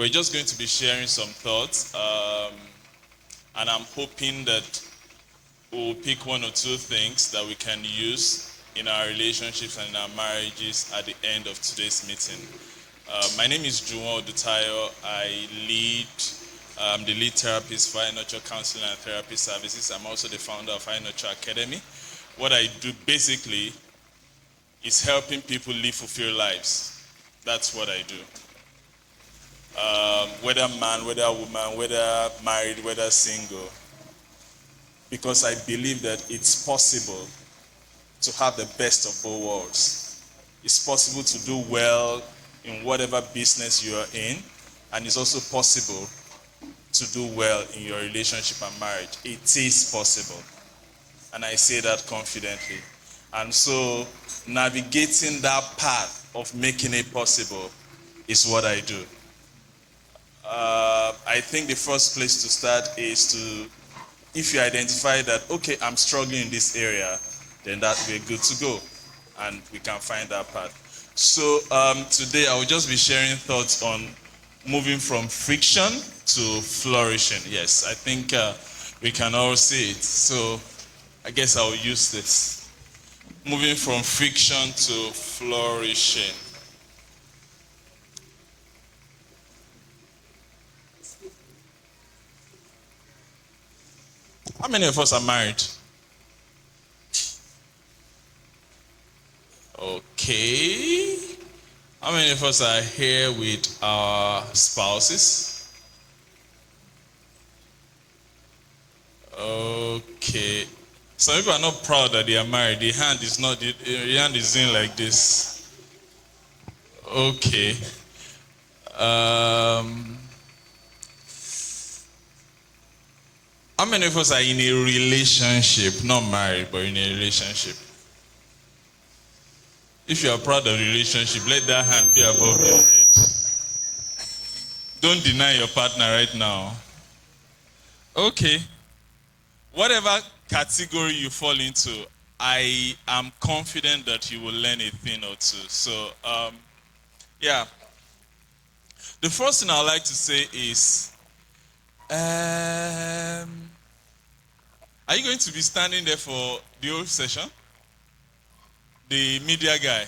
we're just going to be sharing some thoughts, and I'm hoping that we'll pick one or two things that we can use in our relationships and in our marriages at the end of today's meeting. My name is Juwon Odutayo. I'm the lead therapist for Nurture Counseling and Therapy Services. I'm also the founder of Nurture Academy. What I do basically is helping people live fulfilled lives. That's what I do. Whether man, whether woman, whether married, whether single. Because I believe that it's possible to have the best of both worlds. It's possible to do well in whatever business you are in, and it's also possible to do well in your relationship and marriage. It is possible. And I say that confidently. And so navigating that path of making it possible is what I do. I think the first place to start is to, if you identify that, okay, I'm struggling in this area, then that we're good to go. And we can find that path. So today I will just be sharing thoughts on moving from friction to flourishing. Yes, I think we can all see it. So I guess I'll use this. Moving from friction to flourishing. How many of us are married? Okay. How many of us are here with our spouses? Okay. Some people are not proud that they are married. The hand is in like this. Okay. How many of us are in a relationship? Not married, but in a relationship. If you are proud of the relationship, let that hand be above your head. Don't deny your partner right now. Okay. Whatever category you fall into, I am confident that you will learn a thing or two. So, yeah. The first thing I'd like to say is, are you going to be standing there for the whole session? The media guy?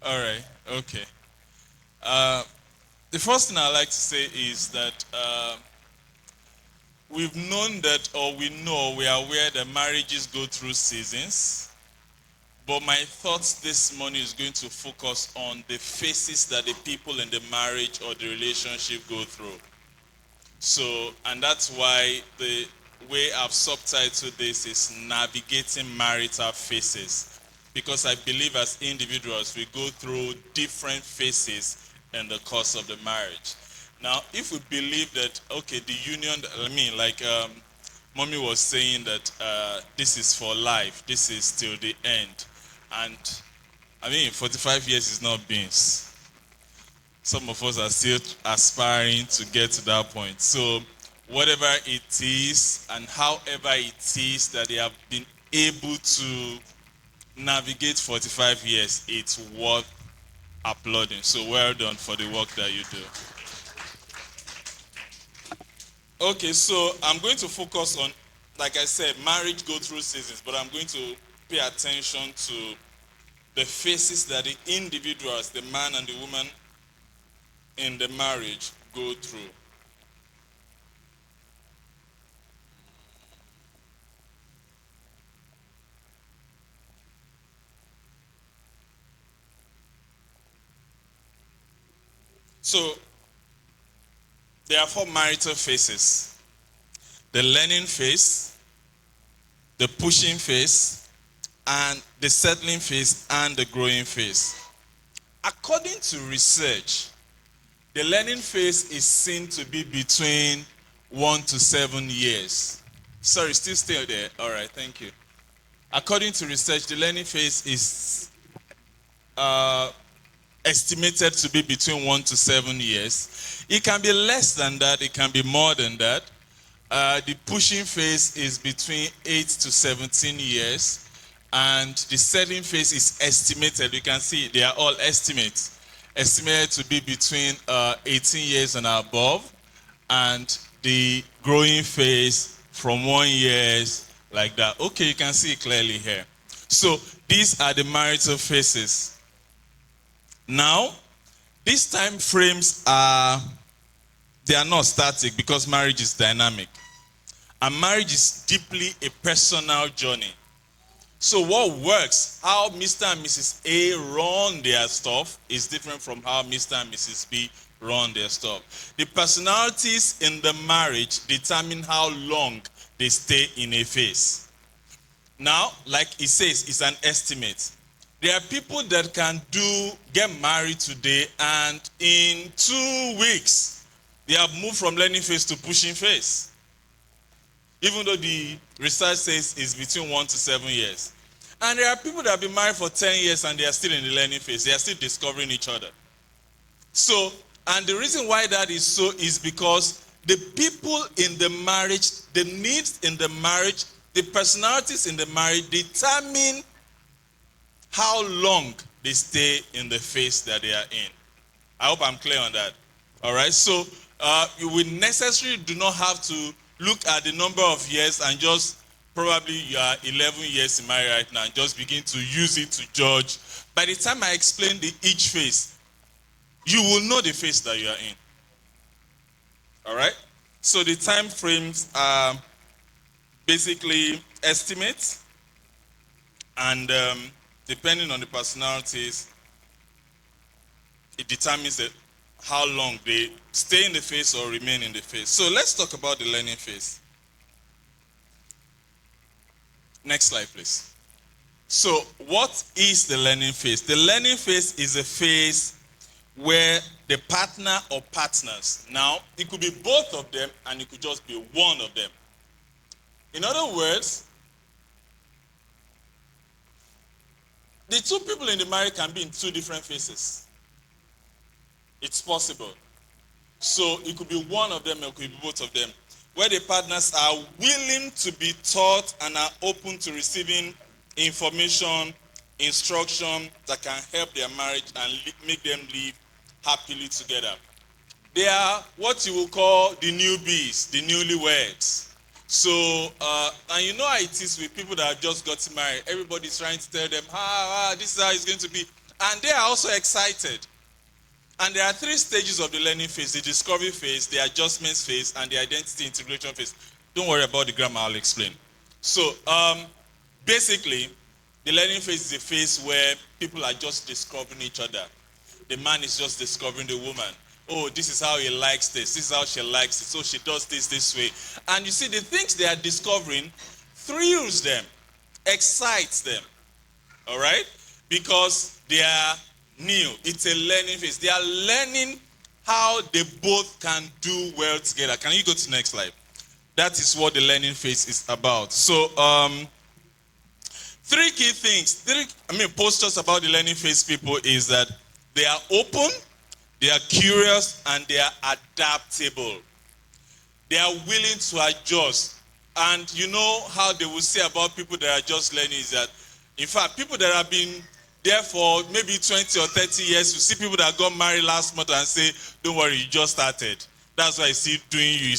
All right, okay. The first thing I'd like to say is that we've known that, or we are aware that marriages go through seasons. But my thoughts this morning is going to focus on the phases that the people in the marriage or the relationship go through. So, and that's why the way I've subtitled this is Navigating Marital Phases. Because I believe as individuals, we go through different phases in the course of the marriage. Now, if we believe that, okay, the union, Mommy was saying that this is for life, this is till the end. And, 45 years is not beans. Some of us are still aspiring to get to that point. So, whatever it is and however it is that they have been able to navigate 45 years, it's worth applauding. So well done for the work that you do. Okay, so I'm going to focus on, like I said, marriage go through seasons, but I'm going to pay attention to the phases that the individuals, the man and the woman in the marriage go through. So, there are 4 marital phases. The learning phase, the pushing phase, and the settling phase, and the growing phase. According to research, the learning phase is seen to be between 1 to 7 years. Sorry, still there. All right, thank you. According to research, the learning phase is estimated to be between 1 to 7 years. It can be less than that, it can be more than that. The pushing phase is between 8 to 17 years, and the settling phase is estimated. You can see they are all estimates. estimated to be between 18 years and above, and the growing phase from 1 year like that. Okay, you can see it clearly here. So these are the marital phases. Now, these time frames they are not static because marriage is dynamic. And marriage is deeply a personal journey. So what works, how Mr. and Mrs. A run their stuff is different from how Mr. and Mrs. B run their stuff. The personalities in the marriage determine how long they stay in a phase. Now, like it says, it's an estimate. There are people that can get married today, and in 2 weeks, they have moved from learning phase to pushing phase. Even though the research says it's between 1 to 7 years. And there are people that have been married for 10 years and they are still in the learning phase. They are still discovering each other. So, and the reason why that is so is because the people in the marriage, the needs in the marriage, the personalities in the marriage determine how long they stay in the phase that they are in. I hope I'm clear on that. All right, so we necessarily do not have to look at the number of years and just probably you are 11 years in marriage right now and just begin to use it to judge. By the time I explain each phase, you will know the phase that you are in. All right? So the time frames are basically estimates, and depending on the personalities, it determines how long they stay in the phase or remain in the phase. So let's talk about the learning phase. Next slide, please. So what is the learning phase? The learning phase is a phase where the partner or partners, now it could be both of them and it could just be one of them. In other words, the two people in the marriage can be in two different phases. It's possible. So it could be one of them or it could be both of them, where the partners are willing to be taught and are open to receiving information, instruction that can help their marriage and make them live happily together. They are what you will call the newbies, the newlyweds. So, and you know how it is with people that have just gotten married. Everybody's trying to tell them, this is how it's going to be. And they are also excited. And there are 3 stages of the learning phase: the discovery phase, the adjustments phase, and the identity integration phase. Don't worry about the grammar, I'll explain. So, basically, the learning phase is a phase where people are just discovering each other. The man is just discovering the woman. Oh, this is how he likes this is how she likes it, so she does this way. And you see, the things they are discovering thrills them, excites them, all right? Because they are new. It's a learning phase. They are learning how they both can do well together. Can you go to the next slide? That is what the learning phase is about. So, 3 key things, postures about the learning phase people is that they are open, they are curious, and they are adaptable. They are willing to adjust. And you know how they will say about people that are just learning is that, in fact, people that have been there for maybe 20 or 30 years, you see people that got married last month and say, don't worry, you just started. That's why he's still doing you.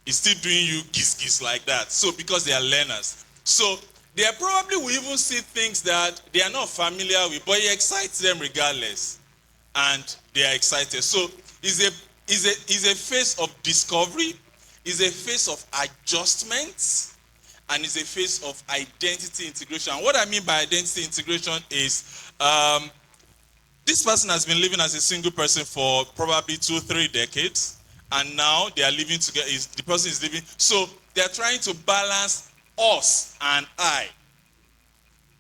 He's still doing you kiss like that. So because they are learners. So they probably will even see things that they are not familiar with, but it excites them regardless. And they are excited. So it's a phase of discovery, it's a phase of adjustment, and it's a phase of identity integration. And what I mean by identity integration is this person has been living as a single person for probably 2-3 decades, and now they are living together. The person is living. So they are trying to balance us and I,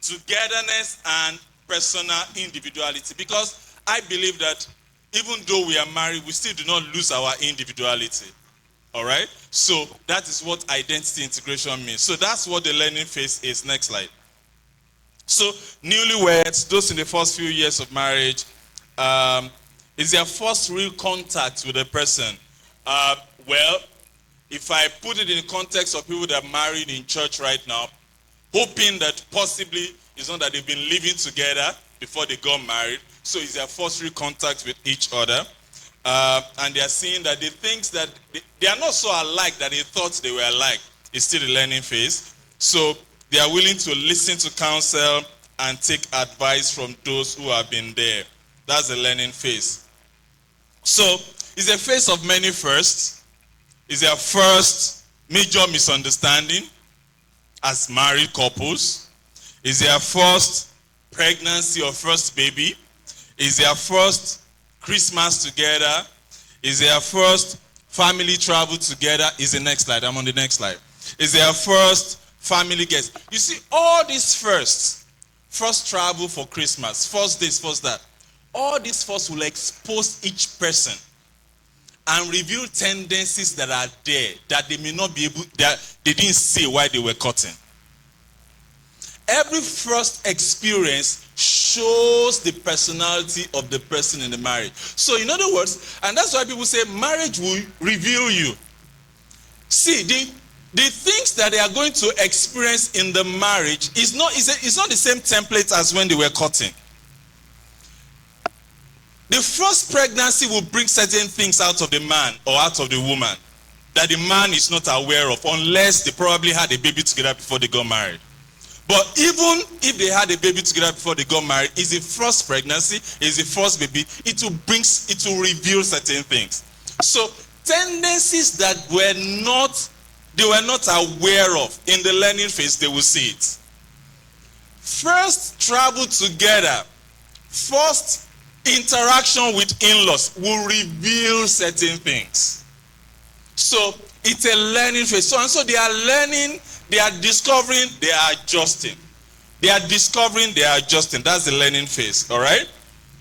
togetherness and personal individuality. Because I believe that even though we are married, we still do not lose our individuality. All right? So that is what identity integration means. So that's what the learning phase is. Next slide. So newlyweds, those in the first few years of marriage, is their first real contact with a person. Well, if I put it in the context of people that are married in church right now, hoping that possibly it's not that they've been living together, before they got married. So it's their first real contact with each other. And they are seeing that the things that they are not so alike that they thought they were alike. It's still the learning phase. So they are willing to listen to counsel and take advice from those who have been there. That's the learning phase. So it's a phase of many firsts. It's their first major misunderstanding as married couples. It's their first pregnancy or first baby. It's their first Christmas together. It's their first family travel together. Is the next slide. I'm on the next slide. It's their first family guest. You see, all these firsts, first travel for Christmas, first this, first that, all these firsts will expose each person and reveal tendencies that are there that they may not be able, that they didn't see while they were courting. Every first experience shows the personality of the person in the marriage. So in other words, and that's why people say marriage will reveal you. See, the things that they are going to experience in the marriage is not the same template as when they were courting. The first pregnancy will bring certain things out of the man or out of the woman that the man is not aware of, unless they probably had a baby together before they got married. But even if they had a baby together before they got married, it's the first pregnancy, it's the first baby, it will reveal certain things. So tendencies that they were not aware of in the learning phase, they will see it. First travel together, first interaction with in-laws will reveal certain things. So it's a learning phase. So they are learning. They are discovering, they are adjusting. They are discovering, they are adjusting. That's the learning phase, all right?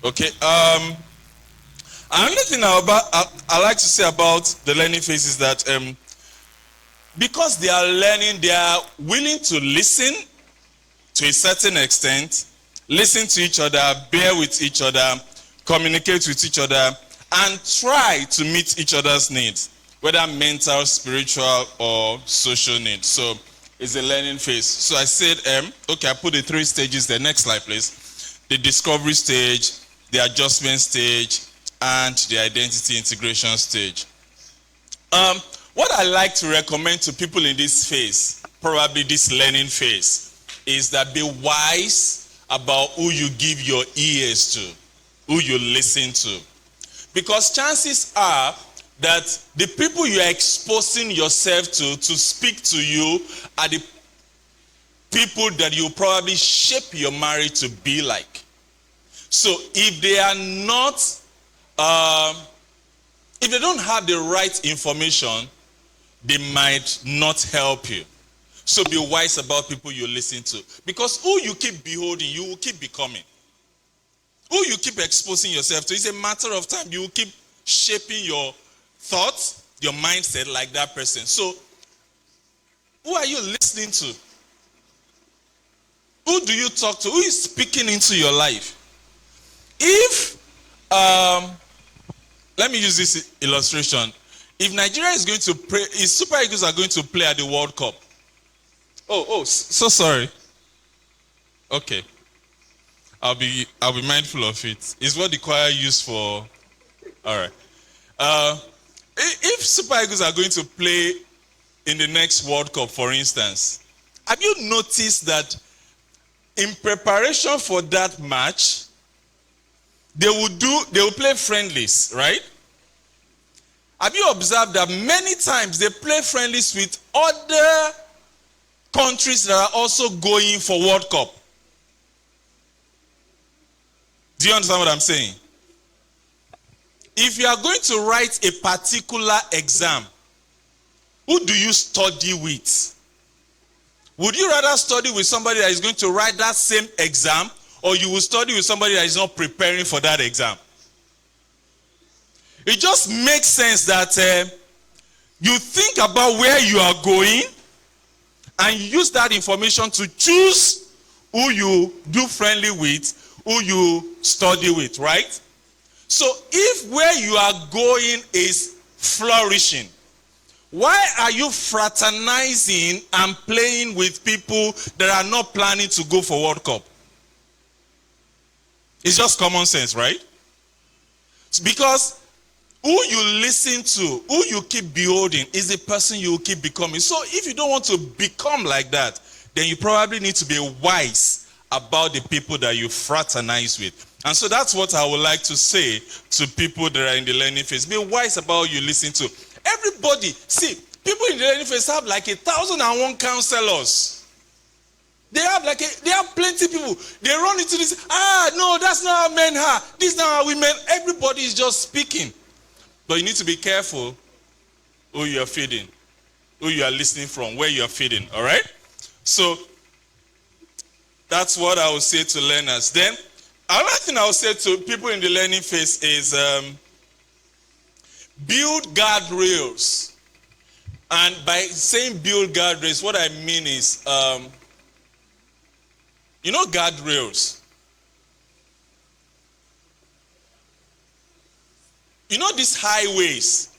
Okay. Another thing I like to say about the learning phase is that because they are learning, they are willing to listen to a certain extent, listen to each other, bear with each other, communicate with each other, and try to meet each other's needs, whether mental, spiritual, or social needs. So it's a learning phase. So I said, okay, I put the 3 stages there. Next slide, please. The discovery stage, the adjustment stage, and the identity integration stage. What I like to recommend to people in this phase, probably this learning phase, is that be wise about who you give your ears to, who you listen to. Because chances are that the people you are exposing yourself to speak to you are the people that you probably shape your marriage to be like. So if they are not, if they don't have the right information, they might not help you. So be wise about people you listen to. Because who you keep beholding, you will keep becoming. Who you keep exposing yourself to, it's a matter of time. You will keep shaping your thoughts, your mindset like that person. So, who are you listening to? Who do you talk to? Who is speaking into your life? If, let me use this illustration. If Nigeria is going to play, if Super Eagles are going to play at the World Cup. So sorry. Okay. I'll be mindful of it. It's what the choir used for. All right. If Super Eagles are going to play in the next World Cup, for instance, have you noticed that in preparation for that match, they will play friendlies, right? Have you observed that many times they play friendlies with other countries that are also going for World Cup? Do you understand what I'm saying? If you are going to write a particular exam, who do you study with? Would you rather study with somebody that is going to write that same exam, or you will study with somebody that is not preparing for that exam? It just makes sense that you think about where you are going and use that information to choose who you do friendly with, who you study with, right? So if where you are going is flourishing, why are you fraternizing and playing with people that are not planning to go for World Cup? It's just common sense, right? Because who you listen to, who you keep beholding, is the person you will keep becoming. So if you don't want to become like that, then you probably need to be wise about the people that you fraternize with. And so that's what I would like to say to people that are in the learning phase. Be wise about who you listen to. Everybody, see, people in the learning phase have like 1,001 counselors. They have plenty of people. They run into this, no, that's not how men are. This is not how women. Everybody is just speaking. But you need to be careful who you are feeding, who you are listening from, where you are feeding, all right? So that's what I would say to learners. Then, another thing I would say to people in the learning phase is build guardrails. And by saying build guardrails, what I mean is, you know guardrails? You know these highways,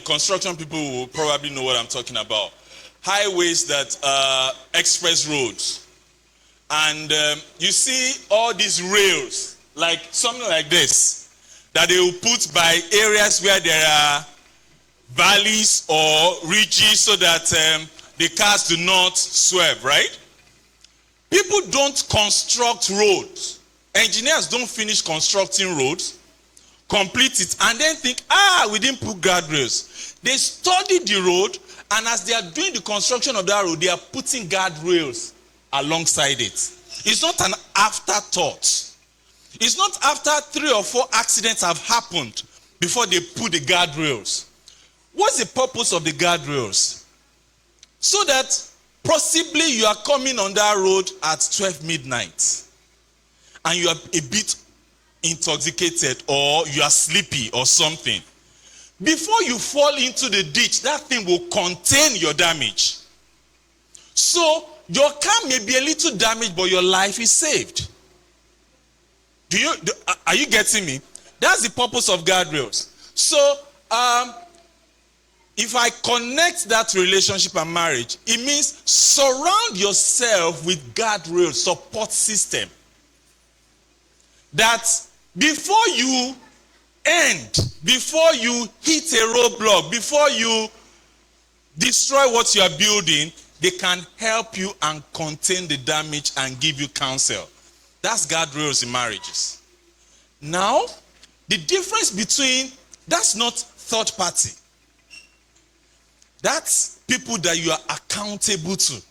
construction people will probably know what I'm talking about. Highways that express roads. And you see all these rails, like something like this, that they will put by areas where there are valleys or ridges so that the cars do not swerve, right? People don't construct roads. Engineers don't finish constructing roads, complete it, and then think, we didn't put guardrails. They study the road, and as they are doing the construction of that road, they are putting guardrails alongside it. It's not an afterthought. It's not after 3 or 4 accidents have happened before they put the guardrails. What's the purpose of the guardrails? So that possibly you are coming on that road at 12 midnight and you are a bit intoxicated or you are sleepy or something. Before you fall into the ditch, that thing will contain your damage. So your car may be a little damaged, but your life is saved. Are you getting me? That's the purpose of guardrails. So if I connect that relationship and marriage, it means surround yourself with guardrails, support system. That before you end, before you hit a roadblock, before you destroy what you are building, they can help you and contain the damage and give you counsel. That's guardrails in marriages. Now, the difference between, that's not third party. That's people that you are accountable to.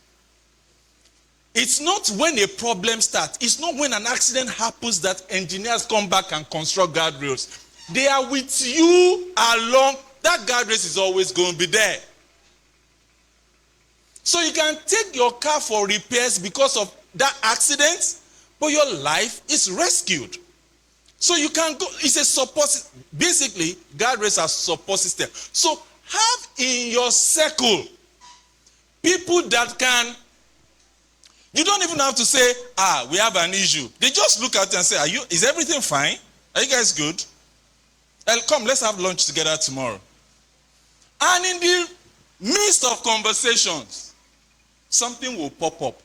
It's not when a problem starts. It's not when an accident happens that engineers come back and construct guardrails. They are with you along. That guardrails is always going to be there. So you can take your car for repairs because of that accident, but your life is rescued. So you can go, it's a support system. Basically, guardrails are support system. So have in your circle people that can, you don't even have to say, we have an issue. They just look at you and say, is everything fine? Are you guys good? Come, let's have lunch together tomorrow. And in the midst of conversations, something will pop up.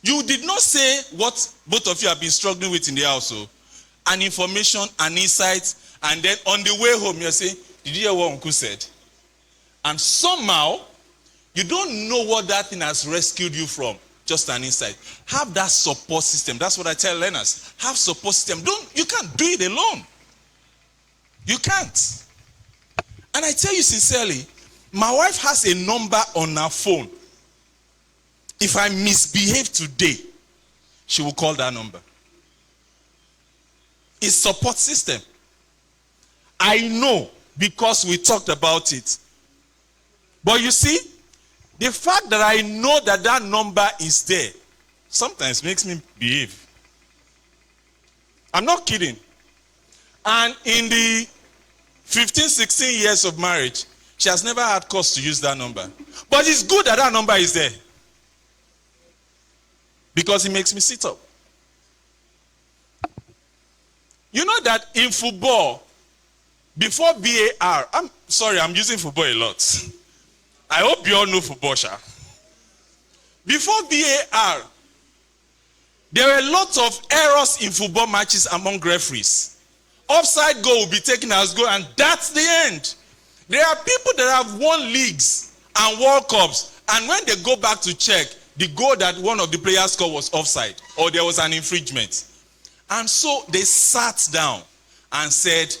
You did not say what both of you have been struggling with in the household. An information, an insight, and then on the way home, you're saying, did you hear what Uncle said? And somehow, you don't know what that thing has rescued you from. Just an insight. Have that support system. That's what I tell learners. Have support system. You can't do it alone. You can't. And I tell you sincerely, my wife has a number on her phone. If I misbehave today, she will call that number. It's support system. I know because we talked about it. But you see, the fact that I know that that number is there sometimes makes me behave. I'm not kidding. And in the 15, 16 years of marriage, she has never had cause to use that number. But it's good that that number is there. Because it makes me sit up. You know that in football, before VAR, I'm sorry, I'm using football a lot. I hope you all know football, Sha. Before VAR, There were lots of errors in football matches among referees. Offside goal will be taken as goal, and that's the end. There are people that have won leagues and World Cups, and when they go back to check, the goal that one of the players scored was offside, or there was an infringement. And so they sat down and said,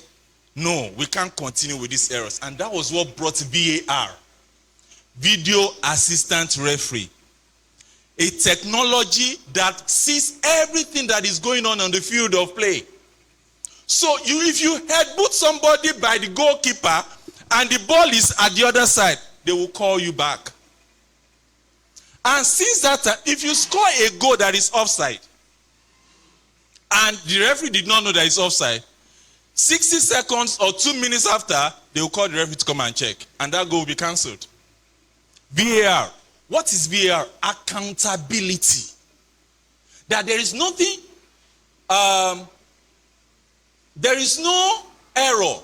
no, we can't continue with these errors. And that was what brought VAR, Video Assistant Referee. A technology that sees everything that is going on the field of play. So if you headbutt somebody by the goalkeeper and the ball is at the other side, they will call you back. And since that time, if you score a goal that is offside, and the referee did not know that it's offside, 60 seconds or 2 minutes after, they will call the referee to come and check. And that goal will be cancelled. VAR. What is VAR? Accountability. That there is nothing, there is no error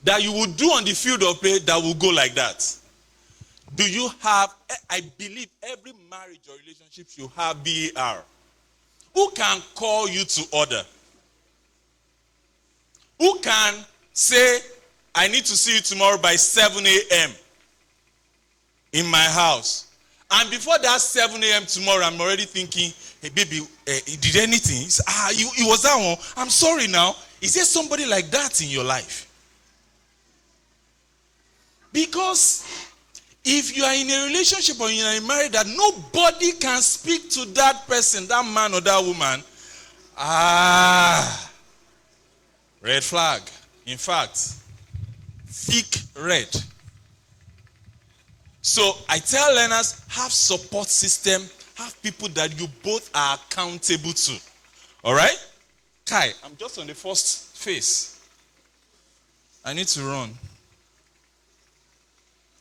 that you will do on the field of play that will go like that. Do you have, I believe every marriage or relationship should have VAR. Who can call you to order? Who can say, I need to see you tomorrow by 7 a.m. in my house? And before that 7 a.m. tomorrow, I'm already thinking, hey, baby, did anything? It was that one. I'm sorry now. Is there somebody like that in your life? Because if you are in a relationship or you are married that nobody can speak to that person, that man or that woman, red flag. In fact, thick red. So I tell learners, have support system, have people that you both are accountable to. All right? Kai, I'm just on the first phase. I need to run.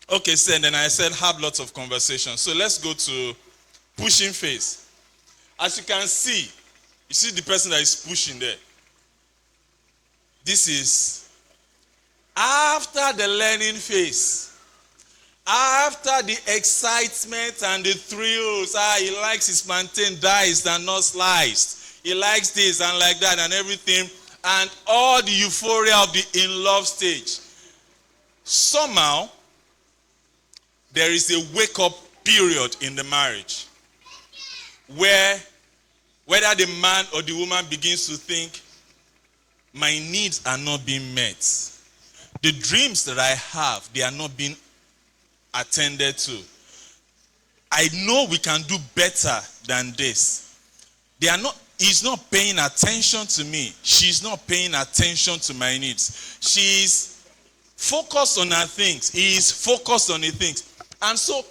Okay, so and then I said have lots of conversations. So let's go to pushing phase. As you can see, you see the person that is pushing there. This is after the learning phase. After the excitement and the thrills, he likes his plantain diced and not sliced. He likes this and like that and everything. And all the euphoria of the in-love stage. Somehow, there is a wake-up period in the marriage where whether the man or the woman begins to think, my needs are not being met. The dreams that I have, they are not being attended to. I know we can do better than this. He's not paying attention to me. She's not paying attention to my needs. She's focused on her things. He is focused on his things. And so,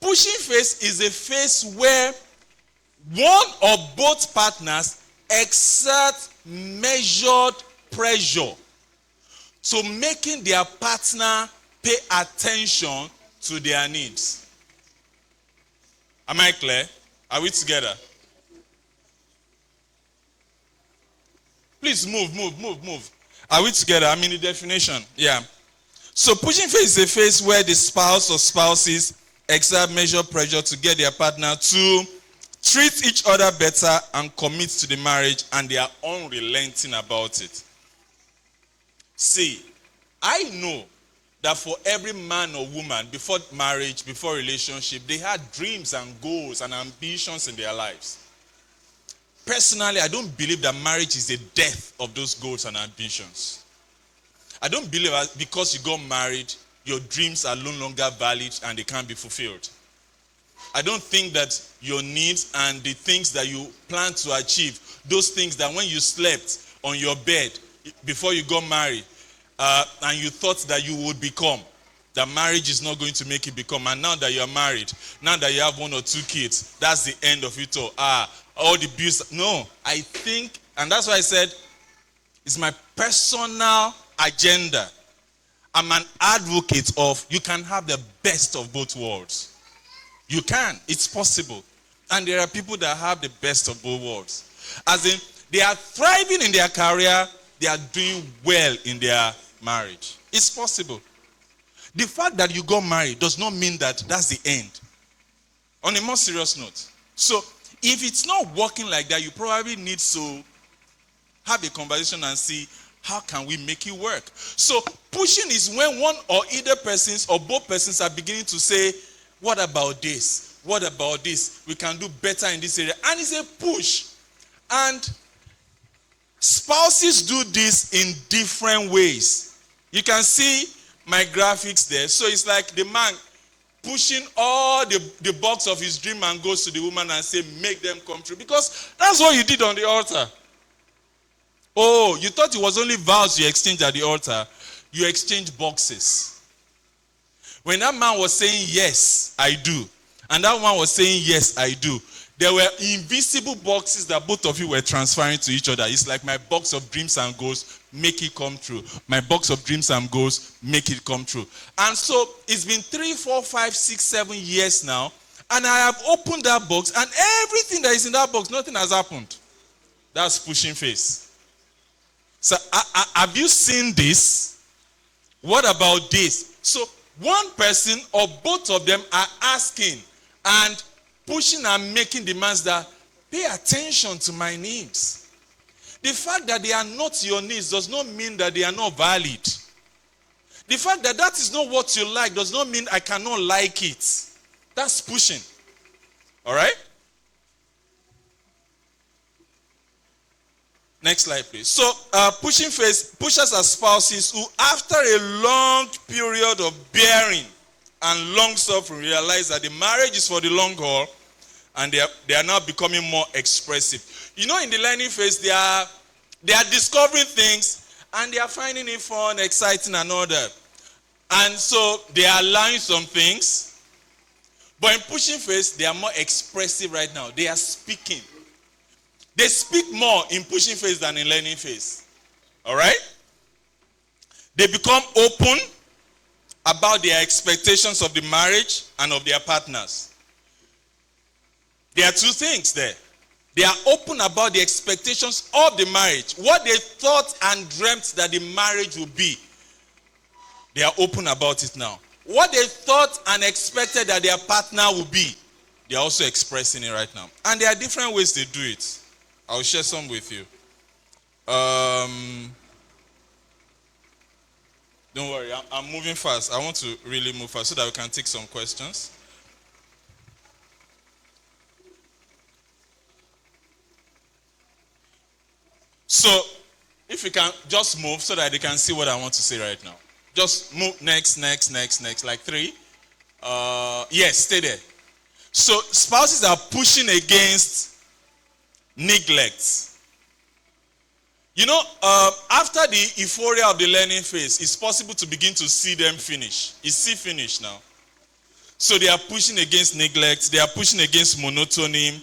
pushing phase is a phase where one or both partners exert measured pressure. So making their partner pay attention to their needs. Am I clear? Are we together? Please move. Are we together? I'm in the definition. Yeah. So pushing phase is a phase where the spouse or spouses exert measured pressure to get their partner to treat each other better and commit to the marriage, and they are unrelenting about it. See, I know that for every man or woman, before marriage, before relationship, they had dreams and goals and ambitions in their lives. Personally, I don't believe that marriage is the death of those goals and ambitions. I don't believe that because you got married, your dreams are no longer valid and they can't be fulfilled. I don't think that your needs and the things that you plan to achieve, those things that when you slept on your bed before you got married, and you thought that you would become, that marriage is not going to make you become. And now that you are married, now that you have 1 or 2 kids, that's the end of it all. All the bills. No, I think, and that's why I said, it's my personal agenda. I'm an advocate of you can have the best of both worlds. You can. It's possible. And there are people that have the best of both worlds. As in, they are thriving in their career, they are doing well in their marriage. It's possible. The fact that you got married does not mean that that's the end. On a more serious note. So, if it's not working like that, you probably need to have a conversation and see how can we make it work. So pushing is when one or either persons or both persons are beginning to say, what about this? What about this? We can do better in this area. And it's a push. And spouses do this in different ways. You can see my graphics there. So it's like the man pushing all the box of his dream and goes to the woman and say, make them come true. Because that's what you did on the altar. Oh, you thought it was only vows you exchanged at the altar. You exchanged boxes. When that man was saying, yes, I do, and that one was saying, yes, I do, there were invisible boxes that both of you were transferring to each other. It's like my box of dreams and goals, make it come true. My box of dreams and goals, make it come true. And so it's been 3, 4, 5, 6, 7 years now, and I have opened that box, and everything that is in that box, nothing has happened. That's pushing face. So have you seen this? What about this? So one person or both of them are asking and pushing and making demands that pay attention to my needs. The fact that they are not your needs does not mean that they are not valid. The fact that that is not what you like does not mean I cannot like it. That's pushing. All right? Next slide, please. So, pushers are spouses who, after a long period of bearing and long suffering, realize that the marriage is for the long haul, and they are now becoming more expressive. You know, in the learning phase, they are discovering things, and they are finding it fun, exciting, and all that. And so, they are learning some things. But in pushing phase, they are more expressive right now. They are speaking. They speak more in pushing phase than in learning phase. All right? They become open about their expectations of the marriage and of their partners. There are two things there. They are open about the expectations of the marriage. What they thought and dreamt that the marriage would be. They are open about it now. What they thought and expected that their partner would be. They are also expressing it right now. And there are different ways they do it. I'll share some with you. Don't worry, I'm moving fast. I want to really move fast so that we can take some questions. So, if you can just move so that they can see what I want to say right now. Just move next, like 3. Yes, stay there. So, spouses are pushing against neglect. You know, after the euphoria of the learning phase, it's possible to begin to see them finish. It's see finish now. So they are pushing against neglect. They are pushing against monotony.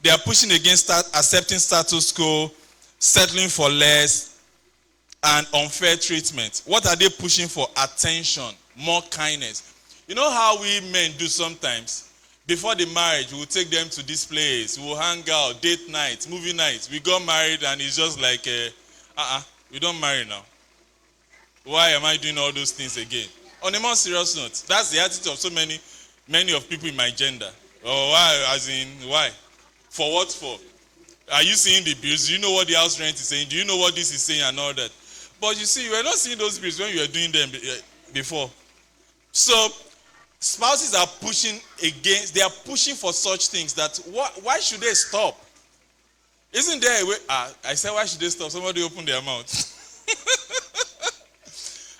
They are pushing against accepting status quo, settling for less, and unfair treatment. What are they pushing for? Attention, more kindness. You know how we men do sometimes? Before the marriage, we'll take them to this place. We'll hang out, date nights, movie nights. We got married and it's just like, we don't marry now. Why am I doing all those things again? On a more serious note, that's the attitude of so many of people in my gender. Oh, why? As in, why? For what for? Are you seeing the bills? Do you know what the house rent is saying? Do you know what this is saying and all that? But you see, you were not seeing those bills when you were doing them before. So, spouses are pushing against, they are pushing for such things that, why should they stop? Isn't there a way? I said, why should they stop? Somebody open their mouth.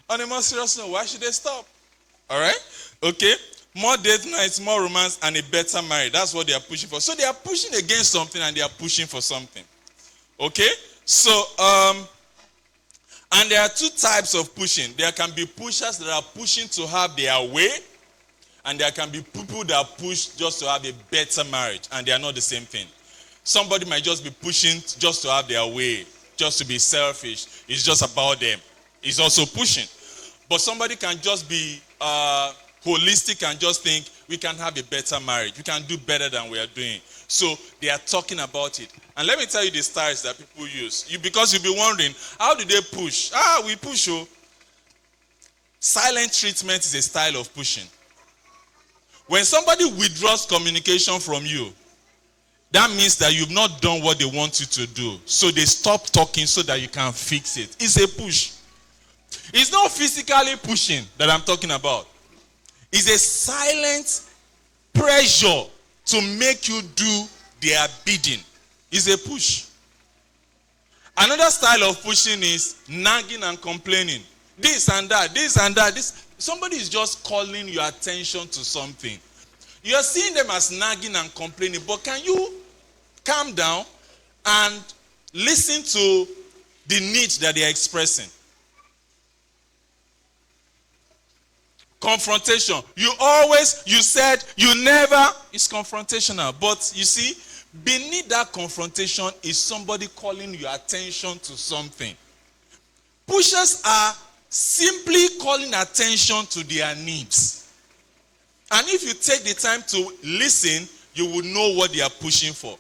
On a more serious note, why should they stop? All right? Okay? More date nights, more romance, and a better marriage. That's what they are pushing for. So they are pushing against something and they are pushing for something. Okay? So, and there are two types of pushing. There can be pushers that are pushing to have their way, and there can be people that push just to have a better marriage, and they are not the same thing. Somebody might just be pushing just to have their way, just to be selfish. It's just about them. It's also pushing. But somebody can just be holistic and just think, we can have a better marriage. We can do better than we are doing. So they are talking about it. And let me tell you the styles that people use. Because you'll be wondering, how do they push? We push. Silent treatment is a style of pushing. When somebody withdraws communication from you, that means that you've not done what they want you to do. So they stop talking so that you can fix it. It's a push. It's not physically pushing that I'm talking about. It's a silent pressure to make you do their bidding. It's a push. Another style of pushing is nagging and complaining. This and that, this and that. Somebody is just calling your attention to something. You're seeing them as nagging and complaining, but can you calm down and listen to the needs that they're expressing? Confrontation. You said, you never. It's confrontational. But you see, beneath that confrontation is somebody calling your attention to something. Pushers are simply calling attention to their needs. And if you take the time to listen, you will know what they are pushing for.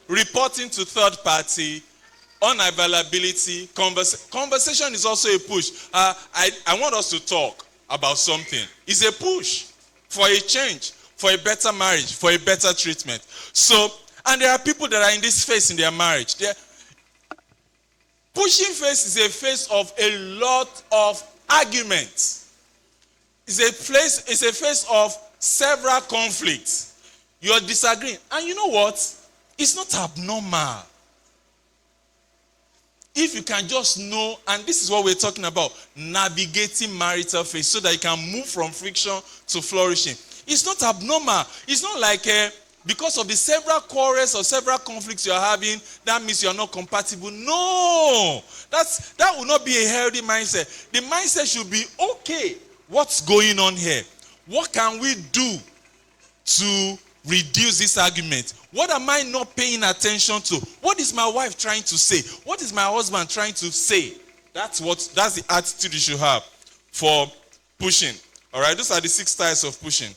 Reporting to third party, unavailability, conversation is also a push. I want us to talk about something. It's a push for a change, for a better marriage, for a better treatment. So, and there are people that are in this phase in their marriage. Pushing phase is a phase of a lot of arguments. It's a phase of several conflicts. You're disagreeing. And you know what? It's not abnormal. If you can just know, and this is what we're talking about, navigating marital phase so that you can move from friction to flourishing. It's not abnormal. It's not like because of the several quarrels or several conflicts you're having, that means you're not compatible. No! That will not be a healthy mindset. The mindset should be, okay, what's going on here? What can we do to reduce this argument? What am I not paying attention to? What is my wife trying to say? What is my husband trying to say? That's the attitude you should have for pushing. All right, those are the 6 styles of pushing.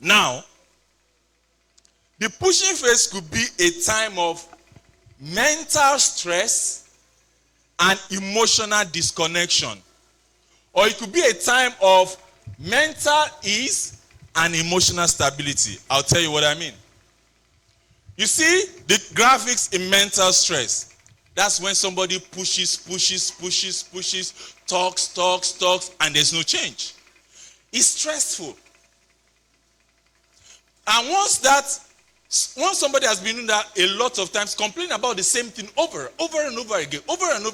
Now, the pushing phase could be a time of mental stress and emotional disconnection. Or it could be a time of mental ease and emotional stability. I'll tell you what I mean. You see the graphics in mental stress. That's when somebody pushes, talks, and there's no change. It's stressful. And once somebody has been doing that a lot of times, complaining about the same thing over and over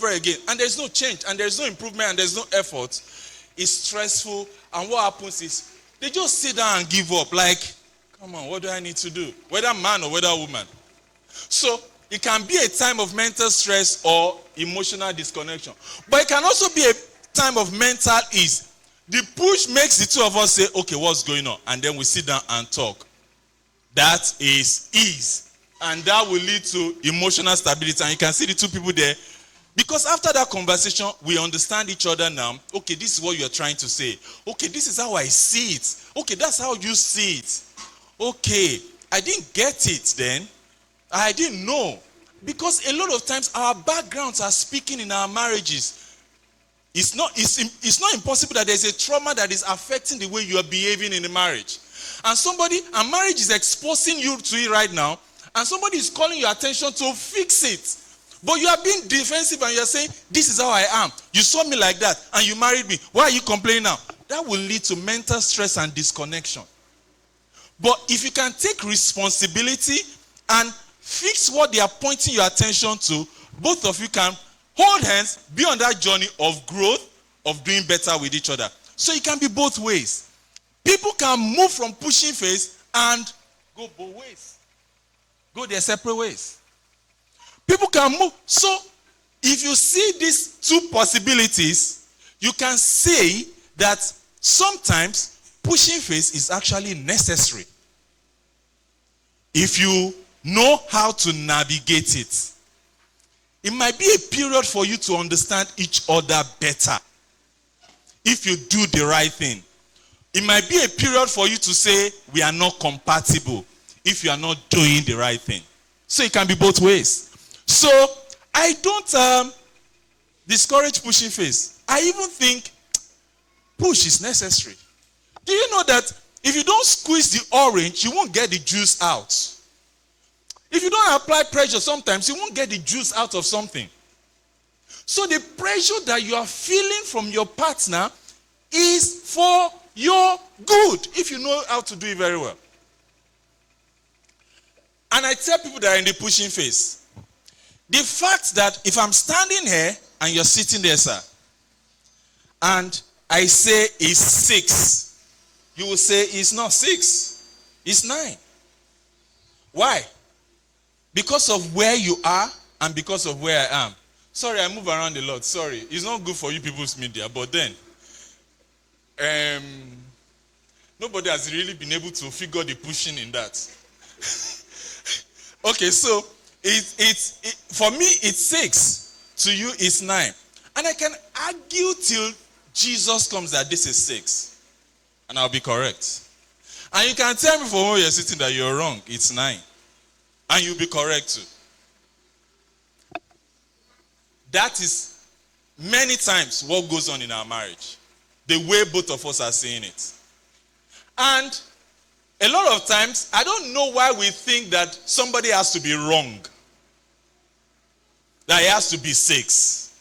again, and there's no change, and there's no improvement, and there's no effort, it's stressful. And what happens is they just sit down and give up. Like, come on, what do I need to do? Whether man or whether woman. So it can be a time of mental stress or emotional disconnection. But it can also be a time of mental ease. The push makes the two of us say, okay, what's going on? And then we sit down and talk. That is ease. And that will lead to emotional stability. And you can see the two people there. Because after that conversation, we understand each other now. Okay, this is what you're trying to say. Okay, this is how I see it. Okay, that's how you see it. Okay, I didn't get it then. I didn't know. Because a lot of times our backgrounds are speaking in our marriages. It's not impossible that there's a trauma that is affecting the way you are behaving in the marriage. And marriage is exposing you to it right now, and somebody is calling your attention to fix it. But you are being defensive and you are saying, this is how I am. You saw me like that and you married me. Why are you complaining now? That will lead to mental stress and disconnection. But if you can take responsibility and fix what they are pointing your attention to, both of you can hold hands, be on that journey of growth, of doing better with each other. So it can be both ways. People can move from pushing phase and go both ways. Go their separate ways. People can move. So if you see these two possibilities, you can say that sometimes pushing phase is actually necessary if you know how to navigate it. It might be a period for you to understand each other better if you do the right thing. It might be a period for you to say we are not compatible if you are not doing the right thing. So it can be both ways. So I don't discourage pushing phase. I even think push is necessary. Do you know that if you don't squeeze the orange, you won't get the juice out? If you don't apply pressure, sometimes you won't get the juice out of something. So the pressure that you are feeling from your partner is for your good, if you know how to do it very well. And I tell people that are in the pushing phase, the fact that if I'm standing here and you're sitting there, sir, and I say it's 6, you will say it's not 6, it's 9. Why? Because of where you are and because of where I am. Sorry, I move around a lot. Sorry. It's not good for you people's media, but then nobody has really been able to figure the pushing in that. Okay, so for me it's 6. To you it's 9. And I can argue till Jesus comes that this is 6. And I'll be correct. And you can tell me from where you're sitting that you're wrong. It's 9. And you'll be correct too. That is many times what goes on in our marriage. The way both of us are seeing it. And a lot of times, I don't know why we think that somebody has to be wrong. That he has to be 6.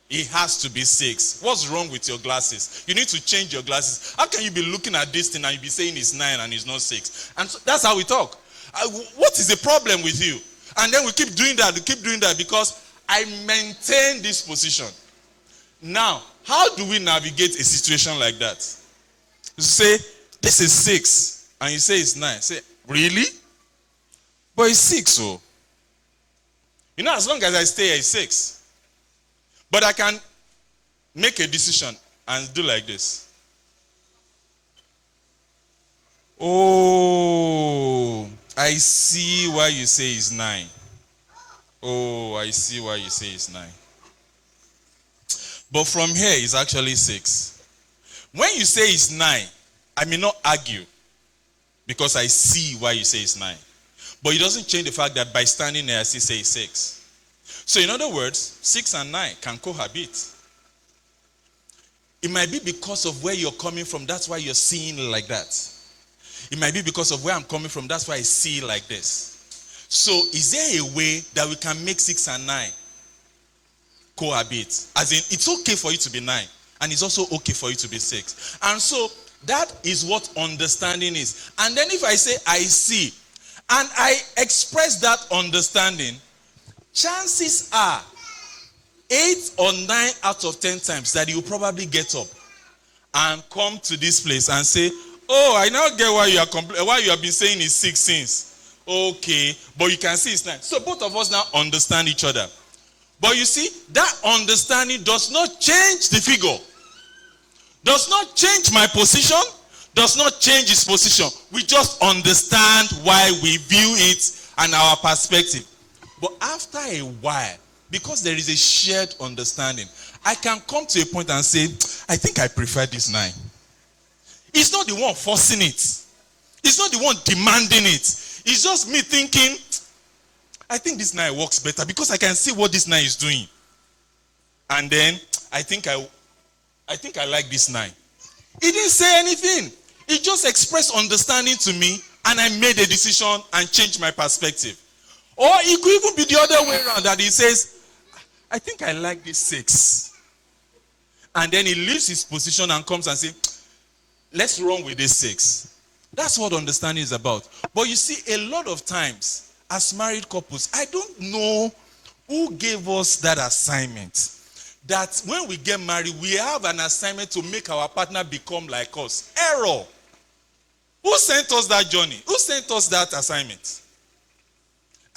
He has to be 6. What's wrong with your glasses? You need to change your glasses. How can you be looking at this thing and you be saying it's 9 and it's not 6? And so that's how we talk. What is the problem with you? And then we keep doing that because I maintain this position. Now, how do we navigate a situation like that? You say, this is 6, and you say it's 9. Say, really? But it's 6, so. You know, as long as I stay here, it's 6. But I can make a decision and do like this. Oh, I see why you say it's 9. Oh, I see why you say it's 9. But from here, it's actually 6. When you say it's 9, I may not argue because I see why you say it's 9. But it doesn't change the fact that by standing there, I still say it's 6. So in other words, 6 and 9 can cohabit. It might be because of where you're coming from, that's why you're seeing it like that. It might be because of where I'm coming from, that's why I see it like this. So is there a way that we can make 6 and 9 cohabit? As in, it's okay for you to be 9, and it's also okay for you to be 6. And so that is what understanding is. And then if I say I see, and I express that understanding, chances are 8 or 9 out of 10 times that you will probably get up and come to this place and say, oh, I now get why you have been saying it's 6 since. Okay, but you can see it's 9. So both of us now understand each other. But you see, that understanding does not change the figure. Does not change my position. Does not change his position. We just understand why we view it and our perspective. But after a while, because there is a shared understanding, I can come to a point and say, I think I prefer this 9. It's not the one forcing it. It's not the one demanding it. It's just me thinking, I think this 9 works better because I can see what this 9 is doing. And then I think I like this 9. He didn't say anything. He just expressed understanding to me, and I made a decision and changed my perspective. Or it could even be the other way around, that he says, I think I like this 6. And then he leaves his position and comes and says, let's run with this 6. That's what understanding is about. But you see, a lot of times, as married couples, I don't know who gave us that assignment. That when we get married, we have an assignment to make our partner become like us. Error. Who sent us that journey? Who sent us that assignment?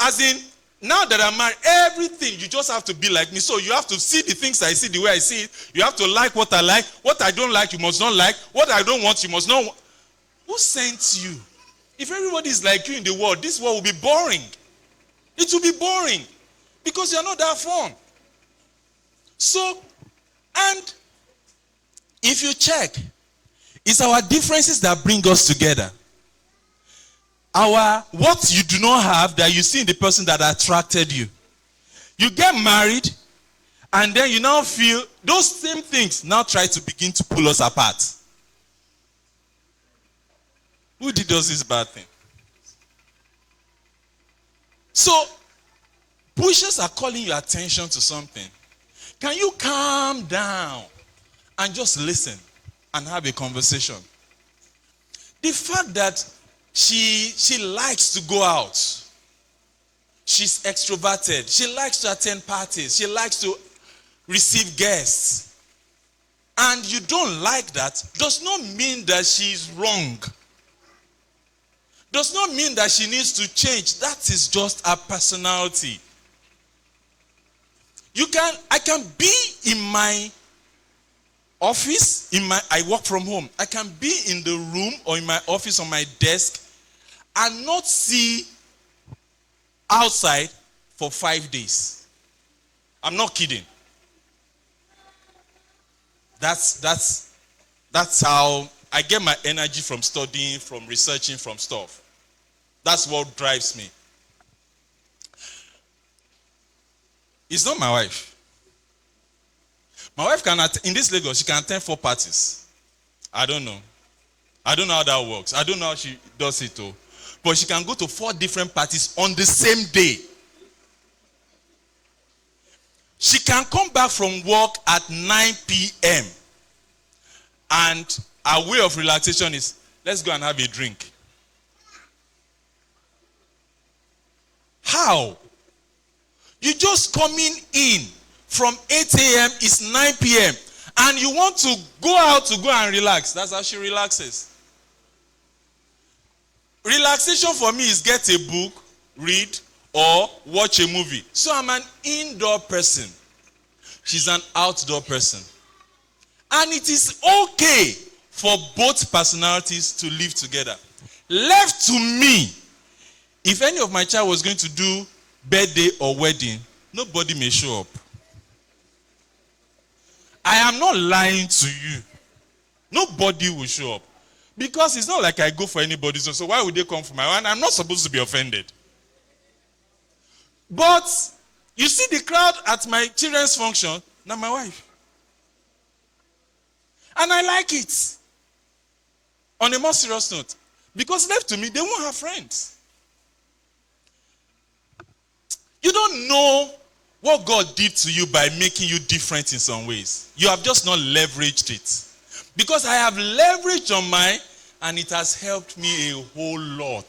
As in, now that I'm married, everything, you just have to be like me. So you have to see the things I see the way I see it. You have to like what I like. What I don't like, you must not like. What I don't want, you must not want. Who sent you? If everybody is like you in the world, this world will be boring. It will be boring. Because you're not that fun. So, and if you check, it's our differences that bring us together. What you do not have that you see in the person that attracted you. You get married, and then you now feel those same things now try to begin to pull us apart. Who did us this bad thing? So, pushers are calling your attention to something. Can you calm down and just listen and have a conversation? The fact that she likes to go out. She's extroverted. She likes to attend parties. She likes to receive guests. And you don't like that does not mean that she's wrong. Does not mean that she needs to change. That is just her personality. I can be in my office, I work from home. I can be in the room or in my office on my desk and not see outside for 5 days. I'm not kidding. That's how I get my energy, from studying, from researching, from stuff. That's what drives me. It's not my wife. My wife in this Lagos, she can attend 4 parties. I don't know how that works. I don't know how she does it though. But she can go to 4 different parties on the same day. She can come back from work at 9 p.m. and her way of relaxation is, let's go and have a drink. How? You just coming in from 8 a.m. it's 9 p.m. and you want to go out to go and relax. That's how she relaxes. Relaxation for me is get a book, read, or watch a movie. So I'm an indoor person. She's an outdoor person. And it is okay for both personalities to live together. Left to me, if any of my child was going to do birthday or wedding, nobody may show up. I am not lying to you. Nobody will show up. Because it's not like I go for anybody's. So why would they come for my one? I'm not supposed to be offended. But you see the crowd at my children's function, not my wife. And I like it. On a more serious note. Because left to me, they won't have friends. You don't know what God did to you by making you different in some ways. You have just not leveraged it. Because I have leveraged on mine, and it has helped me a whole lot.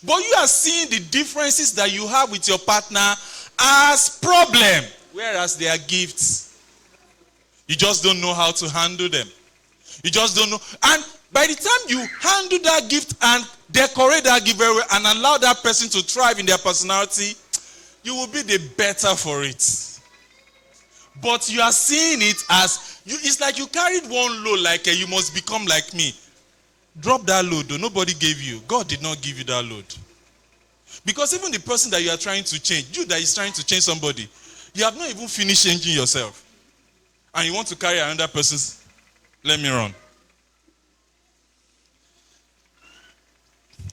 But you are seeing the differences that you have with your partner as problem, whereas they are gifts. You just don't know how to handle them. You just don't know. And by the time you handle that gift and decorate that gift very well and allow that person to thrive in their personality, you will be the better for it. But you are seeing it as, it's like you carried one load, like you must become like me. Drop that load though. Nobody gave you. God did not give you that load. Because even the person that you are trying to change, you that is trying to change somebody, you have not even finished changing yourself. And you want to carry another person's, let me run.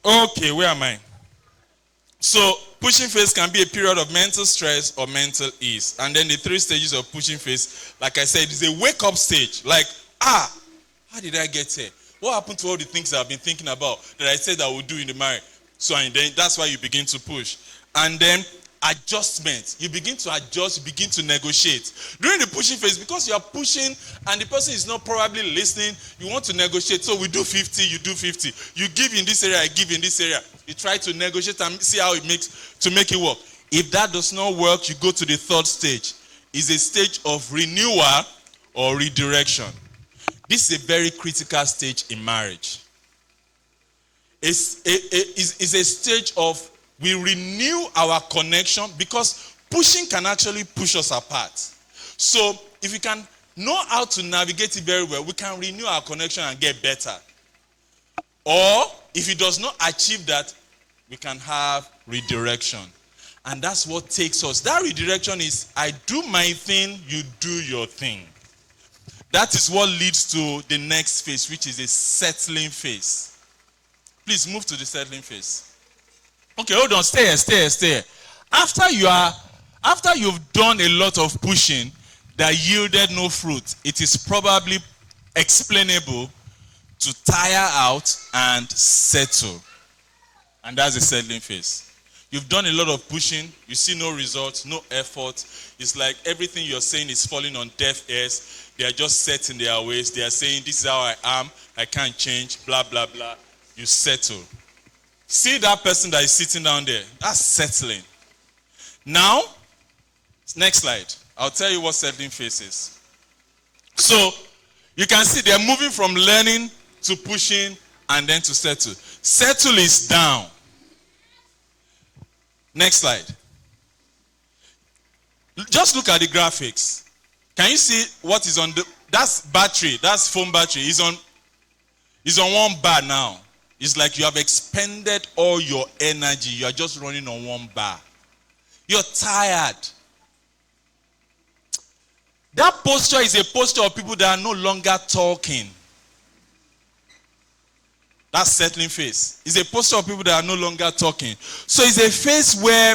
Okay, where am I? So, pushing phase can be a period of mental stress or mental ease. And then the 3 stages of pushing phase, like I said, is a wake-up stage. Like, how did I get here? What happened to all the things I've been thinking about that I said I would do in the marriage? So, and then that's why you begin to push. And then adjustment. You begin to adjust, you begin to negotiate. During the pushing phase, because you are pushing and the person is not probably listening, you want to negotiate. So we do 50, you do 50. You give in this area, I give in this area. You try to negotiate and see how it makes to make it work. If that does not work, you go to the 3rd stage. It's a stage of renewal or redirection. This is a very critical stage in marriage. It's a stage of we renew our connection, because pushing can actually push us apart. So if we can know how to navigate it very well, we can renew our connection and get better. Or if it does not achieve that, we can have redirection. And that's what takes us. That redirection is, I do my thing, you do your thing. That is what leads to the next phase, which is a settling phase. Please move to the settling phase. Okay, hold on, stay here. After you've done a lot of pushing that yielded no fruit, it is probably explainable to tire out and settle. And that's the settling phase. You've done a lot of pushing. You see no results, no effort. It's like everything you're saying is falling on deaf ears. They are just set in their ways. They are saying, this is how I am. I can't change, blah, blah, blah. You settle. See that person that is sitting down there. That's settling. Now, next slide. I'll tell you what settling phase is. So, you can see they're moving from learning to pushing and then to settle. Settle is down. Next slide. Just look at the graphics. Can you see what is on the, that's battery, that's phone battery. Is on 1 bar now. It's like you have expended all your energy. You are just running on 1 bar. You're tired. That posture is a posture of people that are no longer talking. That's settling phase. It's a posture of people that are no longer talking. So it's a phase where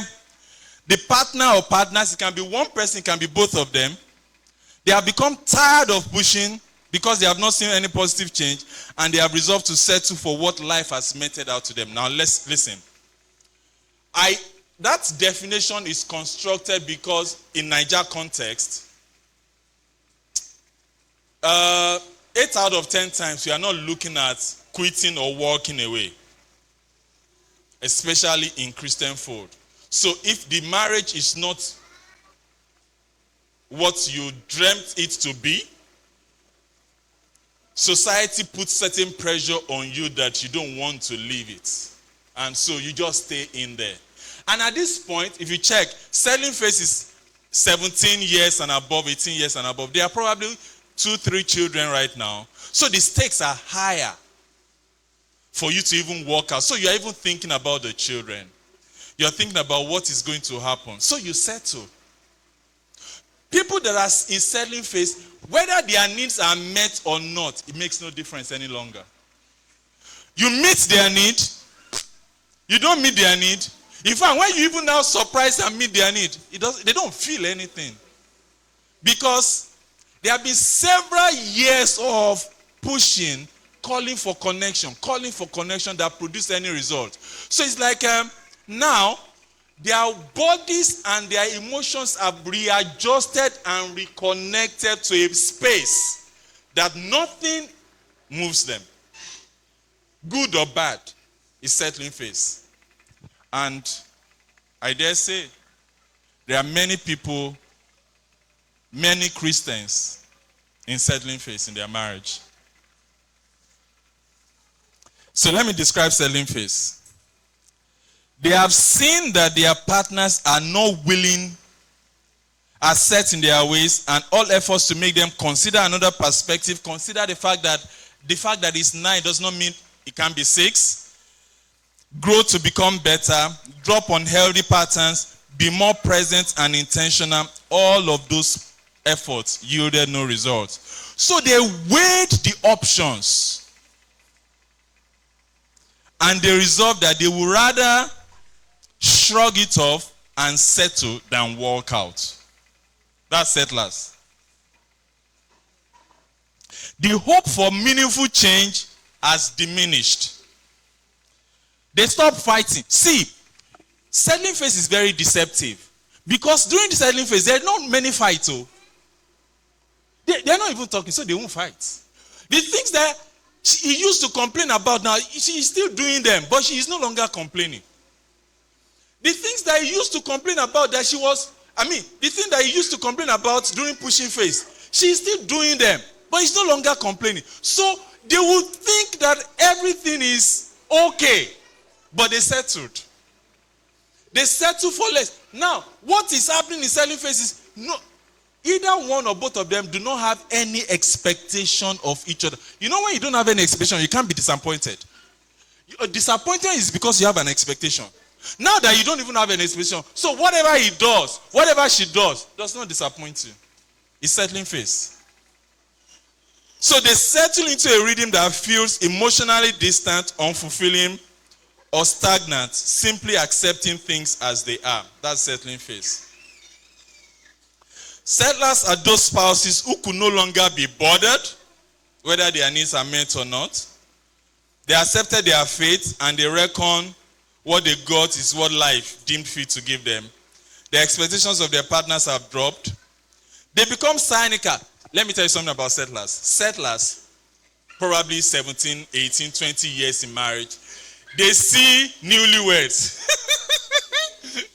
the partner or partners, it can be one person, it can be both of them. They have become tired of pushing because they have not seen any positive change, and they have resolved to settle for what life has meted out to them. Now let's listen. That definition is constructed because in Niger context, 8 out of 10 times we are not looking at quitting or walking away, especially in Christian fold. So if the marriage is not what you dreamt it to be, society puts certain pressure on you that you don't want to leave it. And so you just stay in there. And at this point, if you check, settling phase is 17 years and above, 18 years and above. There are probably 2-3 children right now. So the stakes are higher for you to even walk out. So you're even thinking about the children. You're thinking about what is going to happen. So you settle. People that are in settling phase, whether their needs are met or not, it makes no difference any longer. You meet their need. You don't meet their need. In fact, when you even now surprise and meet their need, they don't feel anything. Because there have been several years of pushing, calling for connection that produce any result. So it's like now, their bodies and their emotions have readjusted and reconnected to a space that nothing moves them. Good or bad is settling phase. And I dare say, there are many people, many Christians in settling phase in their marriage. So let me describe settling phase. They have seen that their partners are not willing, are set in their ways, and all efforts to make them consider another perspective, consider the fact that it's 9 does not mean it can be 6, grow to become better, drop unhealthy patterns, be more present and intentional. All of those efforts yielded no results. So they weighed the options, and they resolved that they would rather shrug it off and settle than walk out. That's settlers. The hope for meaningful change has diminished. They stop fighting. See, settling phase is very deceptive. Because during the settling phase, there are not many fights. They're not even talking, so they won't fight. The things that he used to complain about now, she is still doing them, but she is no longer complaining. The things that he used to complain about the thing that he used to complain about during pushing phase, she is still doing them, but he's no longer complaining. So they would think that everything is okay, but they settled. They settled for less. Now, what is happening in settling phase is either one or both of them do not have any expectation of each other. You know, when you don't have any expectation, you can't be disappointed. Disappointment is because you have an expectation. Now that you don't even have an expectation, so whatever he does, whatever she does not disappoint you. It's settling phase. So they settle into a rhythm that feels emotionally distant, unfulfilling, or stagnant, simply accepting things as they are. That's settling phase. Settlers are those spouses who could no longer be bothered, whether their needs are met or not. They accepted their fate and they reckon What they got is what life deemed fit to give them. The expectations of their partners have dropped. They become cynical. Let me tell you something about settlers. Settlers, probably 17, 18, 20 years in marriage, they see newlyweds.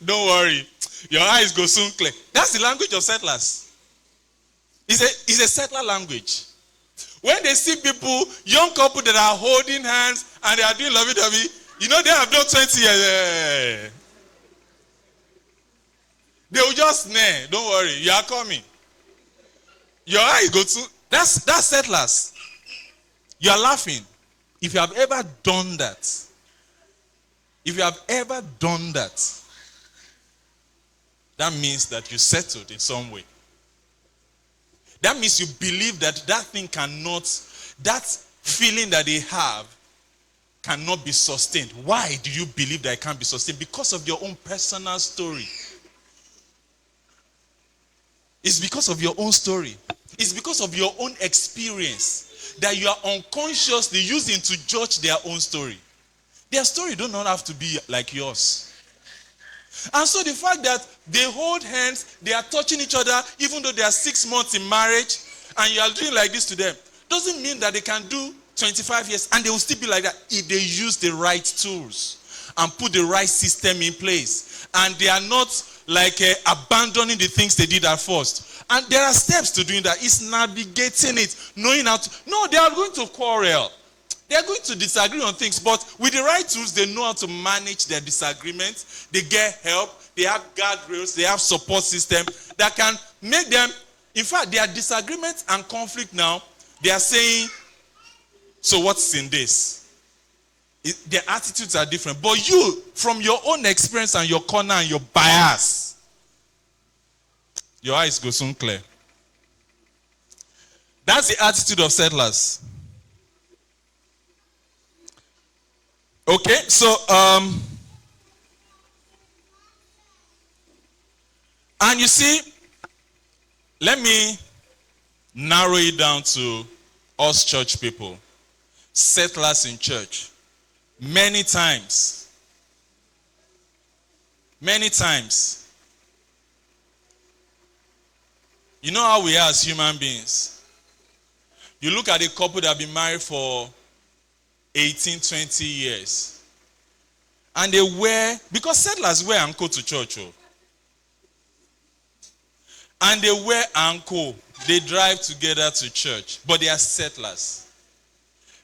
Don't worry. Your eyes go soon clear. That's the language of settlers. It's a settler language. When they see people, young couple that are holding hands and they are doing lovey-dovey, you know they have done 20 years. They will just, nah, don't worry, you are coming. Your eyes go to, that's settlers. You are laughing. If you have ever done that, that means that you settled in some way. That means you believe that thing cannot, that feeling that they have cannot be sustained. Why do you believe that it can't be sustained? Because of your own personal story. It's because of your own story. It's because of your own experience that you are unconsciously using to judge their own story. Their story do not have to be like yours. And so the fact that they hold hands, they are touching each other, even though they are 6 months in marriage, and you are doing like this to them, doesn't mean that they can do 25 years and they will still be like that if they use the right tools and put the right system in place. And they are not like abandoning the things they did at first. And there are steps to doing that. It's navigating it, knowing how to. No, they are going to quarrel. They are going to disagree on things, but with the right tools, they know how to manage their disagreements. They get help. They have guardrails. They have support system that can make them. In fact, their disagreements and conflict now, they are saying, so what's in this? Their attitudes are different. But you, from your own experience and your corner and your bias, your eyes go soon clear. That's the attitude of settlers. Okay, so and you see, let me narrow it down to us church people, settlers in church. Many times, you know how we are as human beings. You look at a couple that have been married for 18, 20 years. And they wear, because settlers wear anko to church. Oh. And they wear anko. They drive together to church. But they are settlers.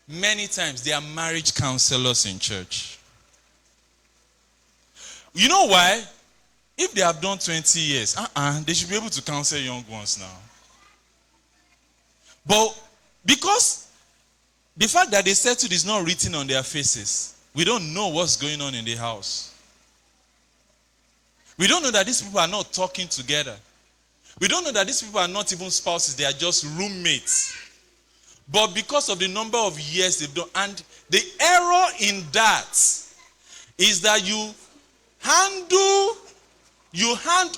Many times they are marriage counselors in church. You know why? If they have done 20 years, they should be able to counsel young ones now. But because the fact that they settled is not written on their faces, we don't know what's going on in the house. We don't know that these people are not talking together. We don't know that these people are not even spouses, they are just roommates. But because of the number of years they've done, and the error in that is that you hand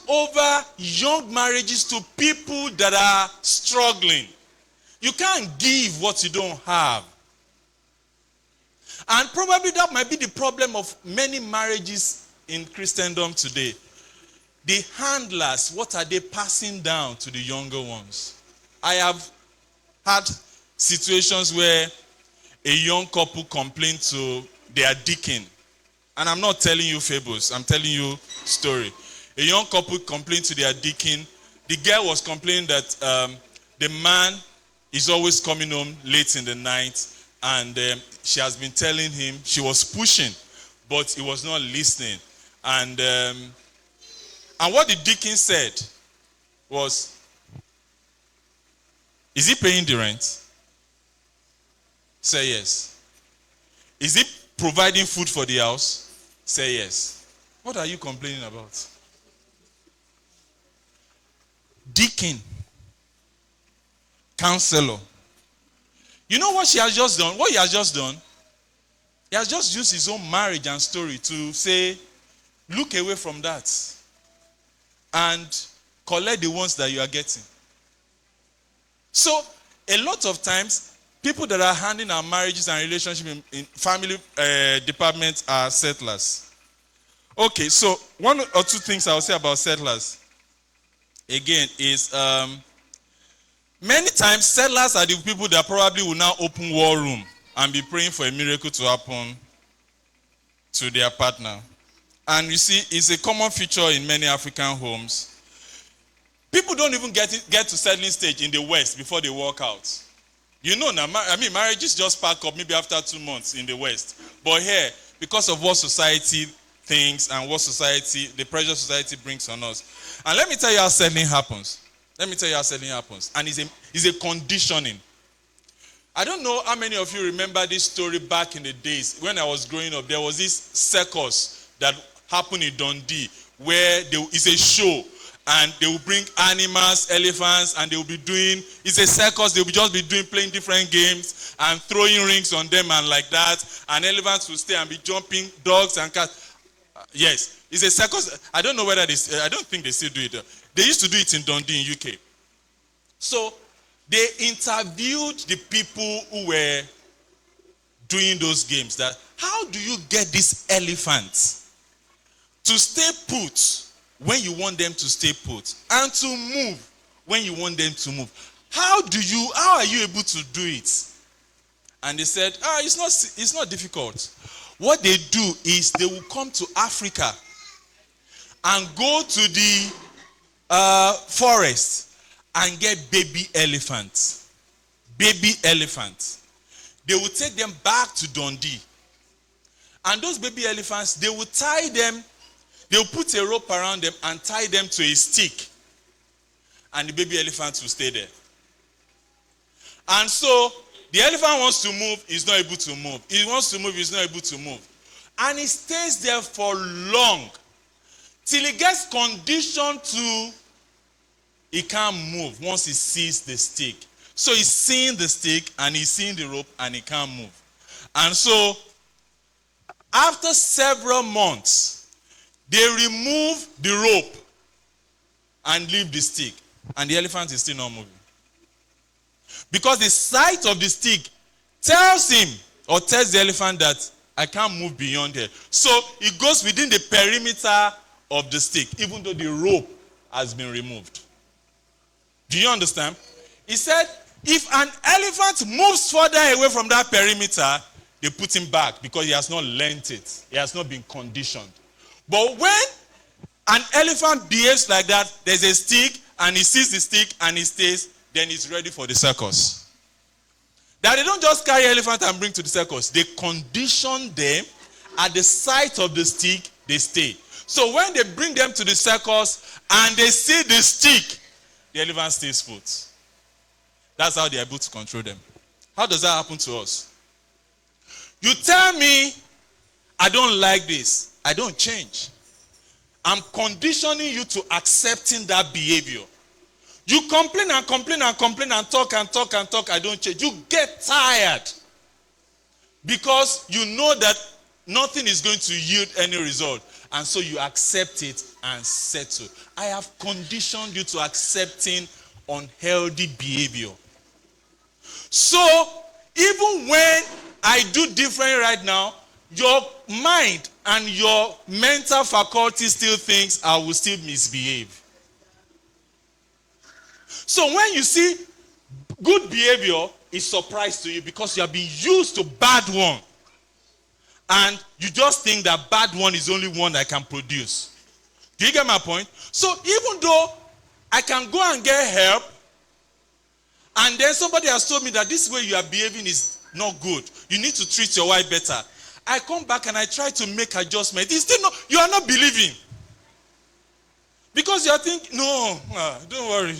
over young marriages to people that are struggling. You can't give what you don't have. And probably that might be the problem of many marriages in Christendom today. The handlers, what are they passing down to the younger ones? I have had situations where a young couple complained to their deacon. And I'm not telling you fables, I'm telling you story. A young couple complained to their deacon. The girl was complaining that the man is always coming home late in the night, and she has been telling him, she was pushing, but he was not listening. And what the deacon said was, is he paying the rent? Say yes. Is he providing food for the house? Say yes. What are you complaining about? Deacon. Counselor. You know what she has just done? What he has just done? He has just used his own marriage and story to say, look away from that and collect the ones that you are getting. So, a lot of times, people that are handling our marriages and relationships in family departments are settlers. Okay, so one or two things I'll say about settlers again is many times settlers are the people that probably will now open war room and be praying for a miracle to happen to their partner. And you see, it's a common feature in many African homes. People don't even get to settling stage in the West before they walk out. You know now, marriages just pack up maybe after 2 months in the West. But here, because of what society thinks and what the pressure society brings on us. And let me tell you how settling happens. And it's a conditioning. I don't know how many of you remember this story back in the days. When I was growing up, there was this circus that happened in Dundee where it's a show. And they will bring animals, elephants, and they will be doing, it's a circus, they will just be playing different games and throwing rings on them and like that. And elephants will stay and be jumping, dogs and cats. Yes, it's a circus. I don't know whether I don't think they still do it. They used to do it in Dundee in UK. So they interviewed the people who were doing those games that, how do you get these elephants to stay put when you want them to stay put and to move when you want them to move? How are you able to do it? And they said, it's not difficult. What they do is they will come to Africa and go to the forest and get baby elephants. Baby elephants. They will take them back to Dundee. And those baby elephants, they will tie them. They'll put a rope around them and tie them to a stick. And the baby elephant will stay there. And so, the elephant wants to move, he's not able to move. He wants to move, he's not able to move. And he stays there for long. Till he gets conditioned to, he can't move once he sees the stick. So he's seeing the stick and he's seeing the rope and he can't move. And so, after several months, they remove the rope and leave the stick. And the elephant is still not moving. Because the sight of the stick tells him or tells the elephant that I can't move beyond here. So he goes within the perimeter of the stick, even though the rope has been removed. Do you understand? He said, if an elephant moves further away from that perimeter, they put him back because he has not learnt it. He has not been conditioned. But when an elephant behaves like that, there's a stick, and he sees the stick, and he stays, then he's ready for the circus. That they don't just carry elephant and bring to the circus. They condition them at the sight of the stick, they stay. So when they bring them to the circus, and they see the stick, the elephant stays put. That's how they're able to control them. How does that happen to us? You tell me, I don't like this. I don't change. I'm conditioning you to accepting that behavior. You complain and complain and complain and talk and talk and talk, I don't change. You get tired. Because you know that nothing is going to yield any result. And so you accept it and settle. I have conditioned you to accepting unhealthy behavior. So, even when I do different right now, your mind and your mental faculty still thinks I will still misbehave. So when you see good behavior, it's a surprise to you because you have been used to bad one. And you just think that bad one is only one I can produce. Do you get my point? So even though I can go and get help, and then somebody has told me that this way you are behaving is not good. You need to treat your wife better. I come back and I try to make adjustment. It's still not, you are not believing. Because you are thinking, no, don't worry.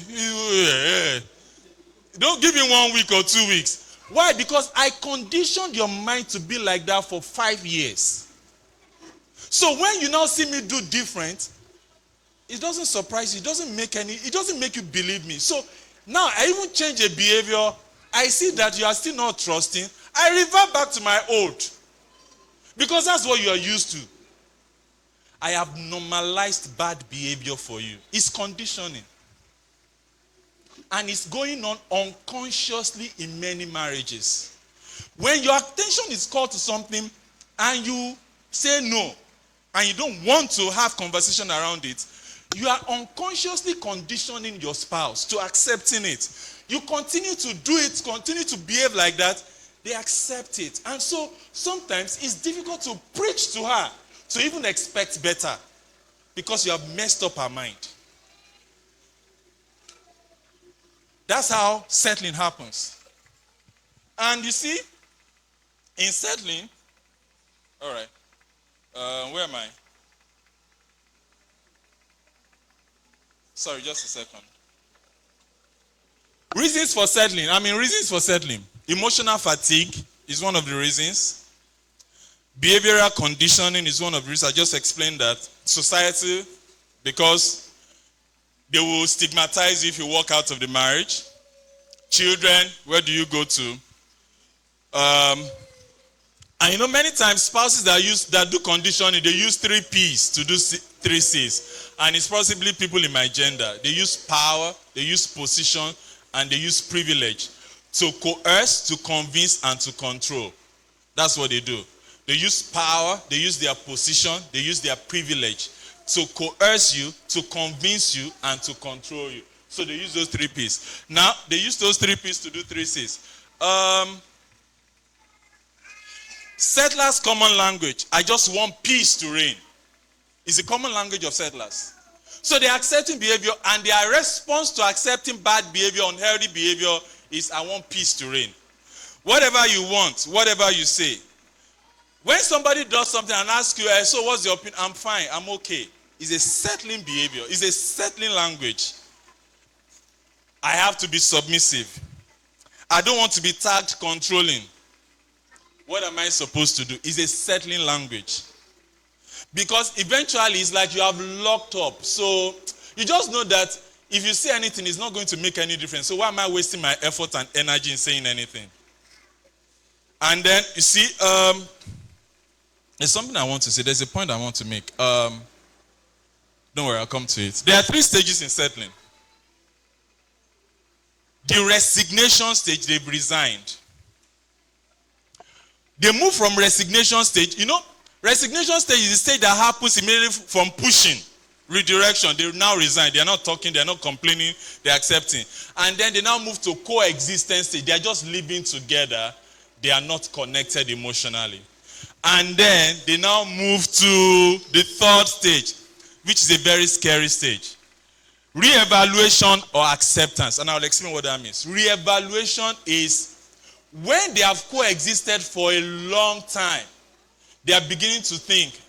Don't give him 1 week or 2 weeks. Why? Because I conditioned your mind to be like that for 5 years. So when you now see me do different, it doesn't surprise you. It doesn't make you believe me. So now I even change a behavior. I see that you are still not trusting. I revert back to my old. Because that's what you are used to. I have normalized bad behavior for you. It's conditioning. And it's going on unconsciously in many marriages. When your attention is called to something and you say no, and you don't want to have conversation around it, you are unconsciously conditioning your spouse to accepting it. You continue to do it, continue to behave like that, they accept it. And so sometimes it's difficult to preach to her to even expect better because you have messed up her mind. That's how settling happens. And you see, in settling, all right, where am I? Sorry, just a second. Reasons for settling. Emotional fatigue is one of the reasons. Behavioral conditioning is one of the reasons. I just explained that. Society, because they will stigmatize you if you walk out of the marriage. Children, where do you go to? And many times spouses that do conditioning, they use 3 P's to do 3 C's. And it's possibly people in my gender. They use power, they use position, and they use privilege to coerce, to convince, and to control. That's what they do. They use power, they use their position, they use their privilege to coerce you, to convince you, and to control you. So they use those 3 P's. Now, they use those 3 P's to do 3 C's. Settlers' common language, I just want peace to reign, is the common language of settlers. So they are accepting behavior, and their response to accepting bad behavior, unhealthy behavior, is I want peace to reign. Whatever you want, whatever you say. When somebody does something and asks you, so what's your opinion? I'm fine, I'm okay. It's a settling behavior. It's a settling language. I have to be submissive. I don't want to be tagged controlling. What am I supposed to do? It's a settling language. Because eventually it's like you have locked up. So you just know that if you say anything, it's not going to make any difference. So why am I wasting my effort and energy in saying anything? And then, you see, there's something I want to say. There's a point I want to make. Don't worry, I'll come to it. There are 3 stages in settling. The resignation stage, they've resigned. They move from resignation stage. Resignation stage is the stage that happens immediately from pushing, redirection. They now resign. They are not talking. They are not complaining. They are accepting. And then they now move to coexistence stage. They are just living together. They are not connected emotionally. And then they now move to the 3rd stage, which is a very scary stage. Re-evaluation or acceptance. And I'll explain what that means. Re-evaluation is when they have coexisted for a long time, they are beginning to think,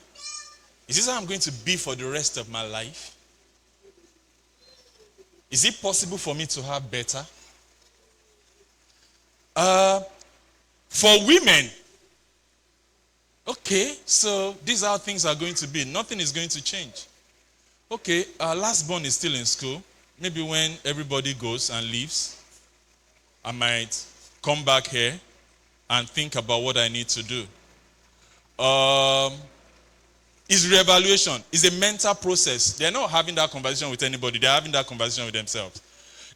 is this how I'm going to be for the rest of my life? Is it possible for me to have better? For women, okay, so these are how things are going to be. Nothing is going to change. Okay, our last born is still in school. Maybe when everybody goes and leaves, I might come back here and think about what I need to do. Is reevaluation. It's a mental process. They're not having that conversation with anybody. They're having that conversation with themselves.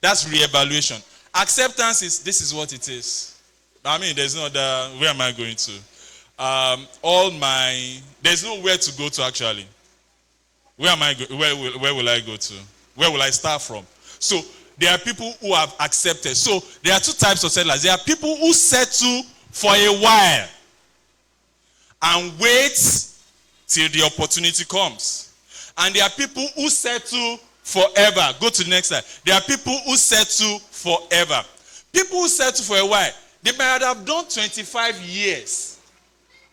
That's reevaluation. Acceptance is, this is what it is. I mean, there's no other, where am I going to? There's nowhere to go to actually. Where will I go to? Where will I start from? So there are people who have accepted. So there are 2 types of settlers. There are people who settle for a while and wait till the opportunity comes. And there are people who settle forever. Go to the next slide. There are people who settle forever. People who settle for a while, they might have done 25 years.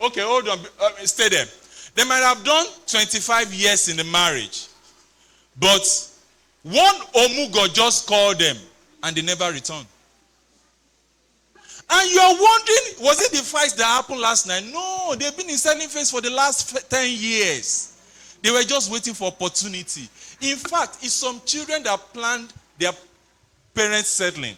Okay, hold on. Stay there. They might have done 25 years in the marriage. But one Omugo just called them and they never returned. And you're wondering, was it the fight that happened last night? No, they've been in settling phase for the last 10 years. They were just waiting for opportunity. In fact, it's some children that planned their parents settling.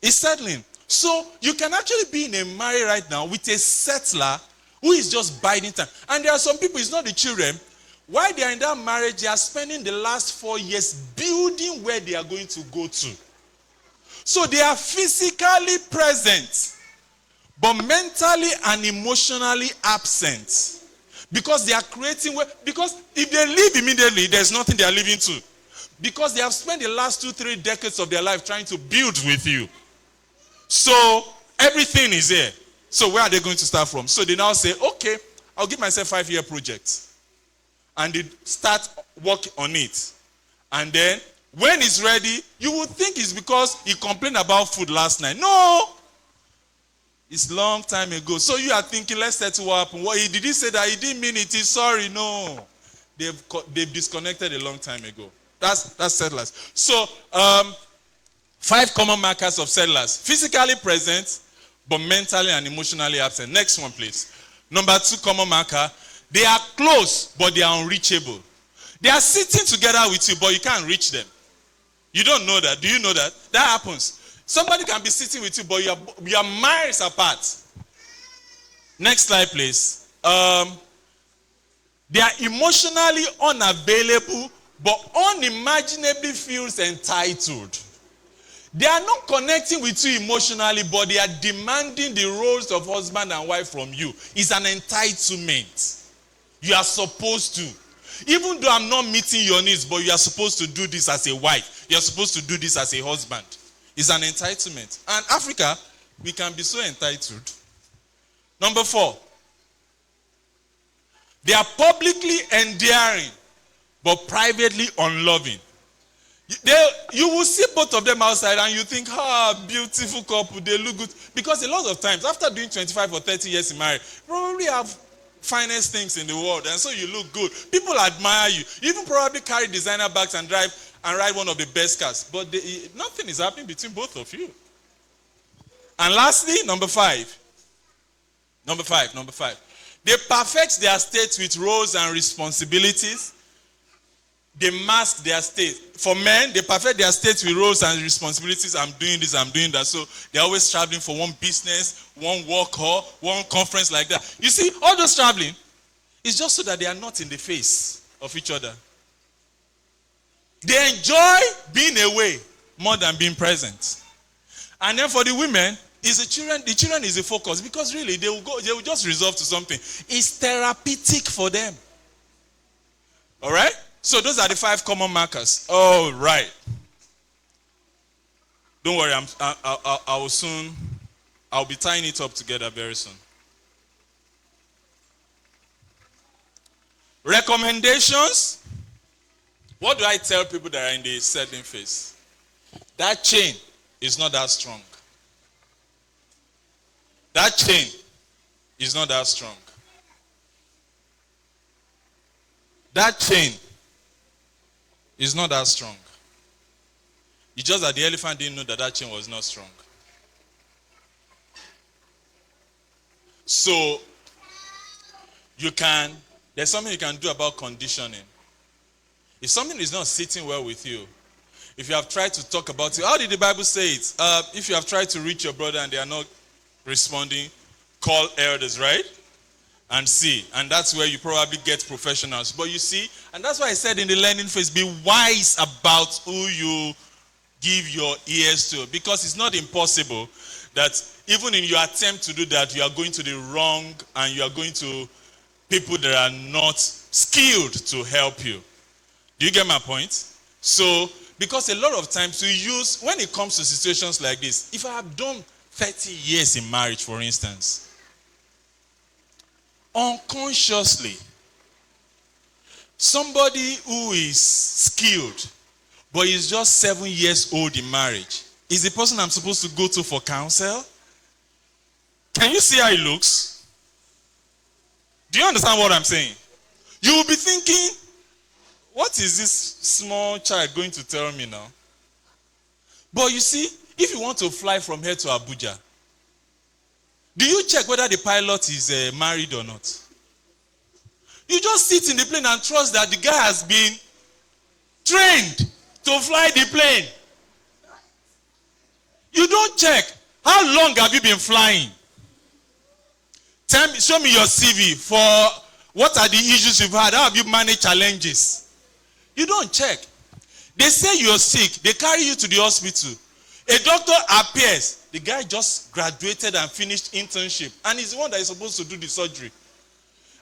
It's settling. So you can actually be in a marriage right now with a settler who is just biding time. And there are some people, it's not the children. While they are in that marriage, they are spending the last 4 years building where they are going to go to. So they are physically present, but mentally and emotionally absent. Because they are creating, because if they leave immediately, there's nothing they are leaving to. Because they have spent the last 2-3 decades of their life trying to build with you. So everything is here. So where are they going to start from? So they now say, okay, I'll give myself 5-year project. And they start work on it. And then when it's ready, you would think it's because he complained about food last night. No! It's a long time ago. So you are thinking, let's settle what happened. What, did he say that? He didn't mean it. He's sorry. No. They've disconnected a long time ago. That's settlers. So, 5 common markers of settlers. Physically present, but mentally and emotionally absent. Next one, please. Number 2 common marker. They are close, but they are unreachable. They are sitting together with you, but you can't reach them. You don't know that. Do you know that? That happens. Somebody can be sitting with you, but you are miles apart. Next slide, please. They are emotionally unavailable, but unimaginably feels entitled. They are not connecting with you emotionally, but they are demanding the roles of husband and wife from you. It's an entitlement. You are supposed to. Even though I'm not meeting your needs, but you are supposed to do this as a wife. You are supposed to do this as a husband. It's an entitlement. And Africa, we can be so entitled. Number 4. They are publicly endearing, but privately unloving. You will see both of them outside and you think, beautiful couple, they look good. Because a lot of times, after doing 25 or 30 years in marriage, you probably have finest things in the world, and so you look good. People admire you. You even probably carry designer bags and drive and ride one of the best cars. But nothing is happening between both of you. And lastly, number 5. Number 5. They perfect their state with roles and responsibilities. They mask their state. For men, they perfect their state with roles and responsibilities. I'm doing this, I'm doing that. So they're always traveling for one business, one work hall, one conference like that. You see, all those traveling is just so that they are not in the face of each other. They enjoy being away more than being present. And then for the women, the children is the focus, because really they will just resolve to something. It's therapeutic for them. All right? So those are the 5 common markers. All right. Don't worry, I'll be tying it up together very soon. Recommendations. What do I tell people that are in the settling phase? That chain is not that strong. That chain is not that strong. That chain is not that strong. It's just that the elephant didn't know that chain was not strong. So, there's something you can do about conditioning. If something is not sitting well with you, if you have tried to talk about it, how did the Bible say it? If you have tried to reach your brother and they are not responding, call elders, right? And see. And that's where you probably get professionals. But you see, and that's why I said in the learning phase, be wise about who you give your ears to. Because it's not impossible that even in your attempt to do that, you are going to the wrong and you are going to people that are not skilled to help you. Do you get my point? So, because a lot of times when it comes to situations like this, if I have done 30 years in marriage, for instance, unconsciously, somebody who is skilled, but is just 7 years old in marriage, is the person I'm supposed to go to for counsel? Can you see how it looks? Do you understand what I'm saying? You will be thinking, what is this small child going to tell me now? But you see, if you want to fly from here to Abuja, do you check whether the pilot is married or not? You just sit in the plane and trust that the guy has been trained to fly the plane. You don't check. How long have you been flying? Show me your CV for what are the issues you've had. How have you managed challenges? You don't check. They say you're sick. They carry you to the hospital. A doctor appears. The guy just graduated and finished internship. And he's the one that is supposed to do the surgery.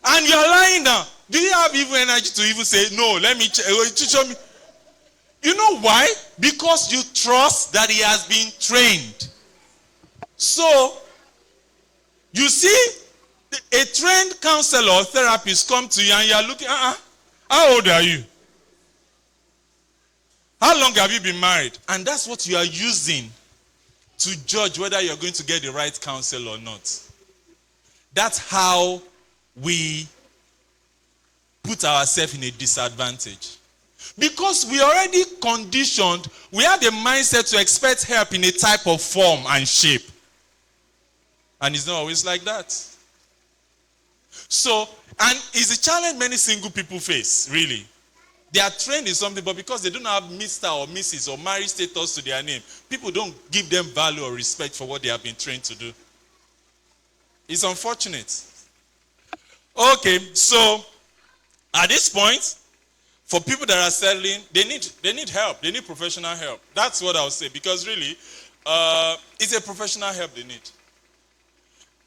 And you're lying down. Do you have even energy to even say, no, let me show me? You know why? Because you trust that he has been trained. So, you see, a trained counselor or therapist come to you and you are looking, how old are you? How long have you been married? And that's what you are using to judge whether you're going to get the right counsel or not. That's how we put ourselves in a disadvantage. Because we already conditioned, we have the mindset to expect help in a type of form and shape. And it's not always like that. So, and it's a challenge many single people face, really. They are trained in something, but because they don't have Mr. or Mrs. or married status to their name, people don't give them value or respect for what they have been trained to do. It's unfortunate. Okay, so at this point, for people that are settling, they need help. They need professional help. That's what I'll say, because really, it's a professional help they need.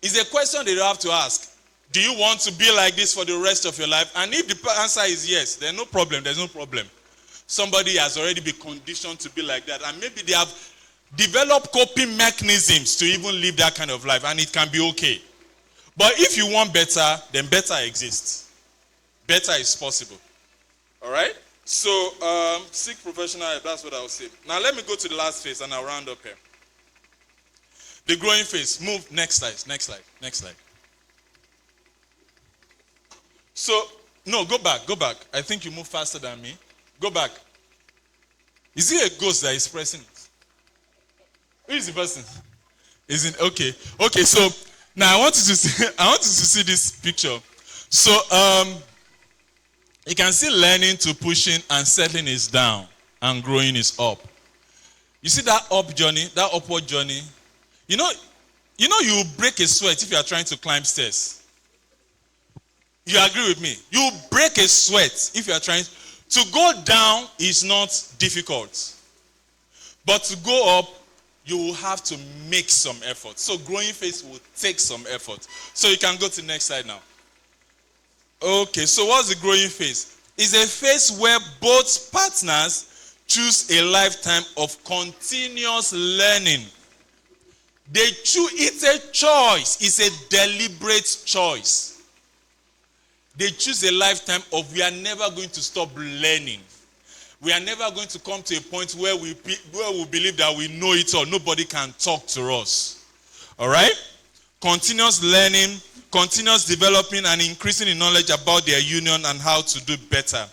It's a question they have to ask. Do you want to be like this for the rest of your life? And if the answer is yes, there's no problem. There's no problem. Somebody has already been conditioned to be like that. And maybe they have developed coping mechanisms to even live that kind of life. And it can be okay. But if you want better, then better exists. Better is possible. All right? So, seek professional help. That's what I'll say. Now, let me go to the last phase and I'll round up here. The growing phase. Move. Next slide. Next slide. Next slide. So, no, go back. I think you move faster than me. Go back. Is it a ghost that is pressing it? Who is the person? Is it okay? Okay, so now I want you to see this picture. So, you can see learning to pushing and settling is down and growing is up. You see that up journey, that upward journey? You know you break a sweat if you are trying to climb stairs. You agree with me? You break a sweat if you are trying. To go down is not difficult. But to go up, you will have to make some effort. So growing phase will take some effort. So you can go to the next slide now. Okay, so what's the growing phase? It's a phase where both partners choose a lifetime of continuous learning. It's a choice. It's a deliberate choice. They choose a lifetime of we are never going to stop learning. We are never going to come to a point where we believe that we know it all. Nobody can talk to us. All right? Continuous learning, continuous developing and increasing in knowledge about their union and how to do better.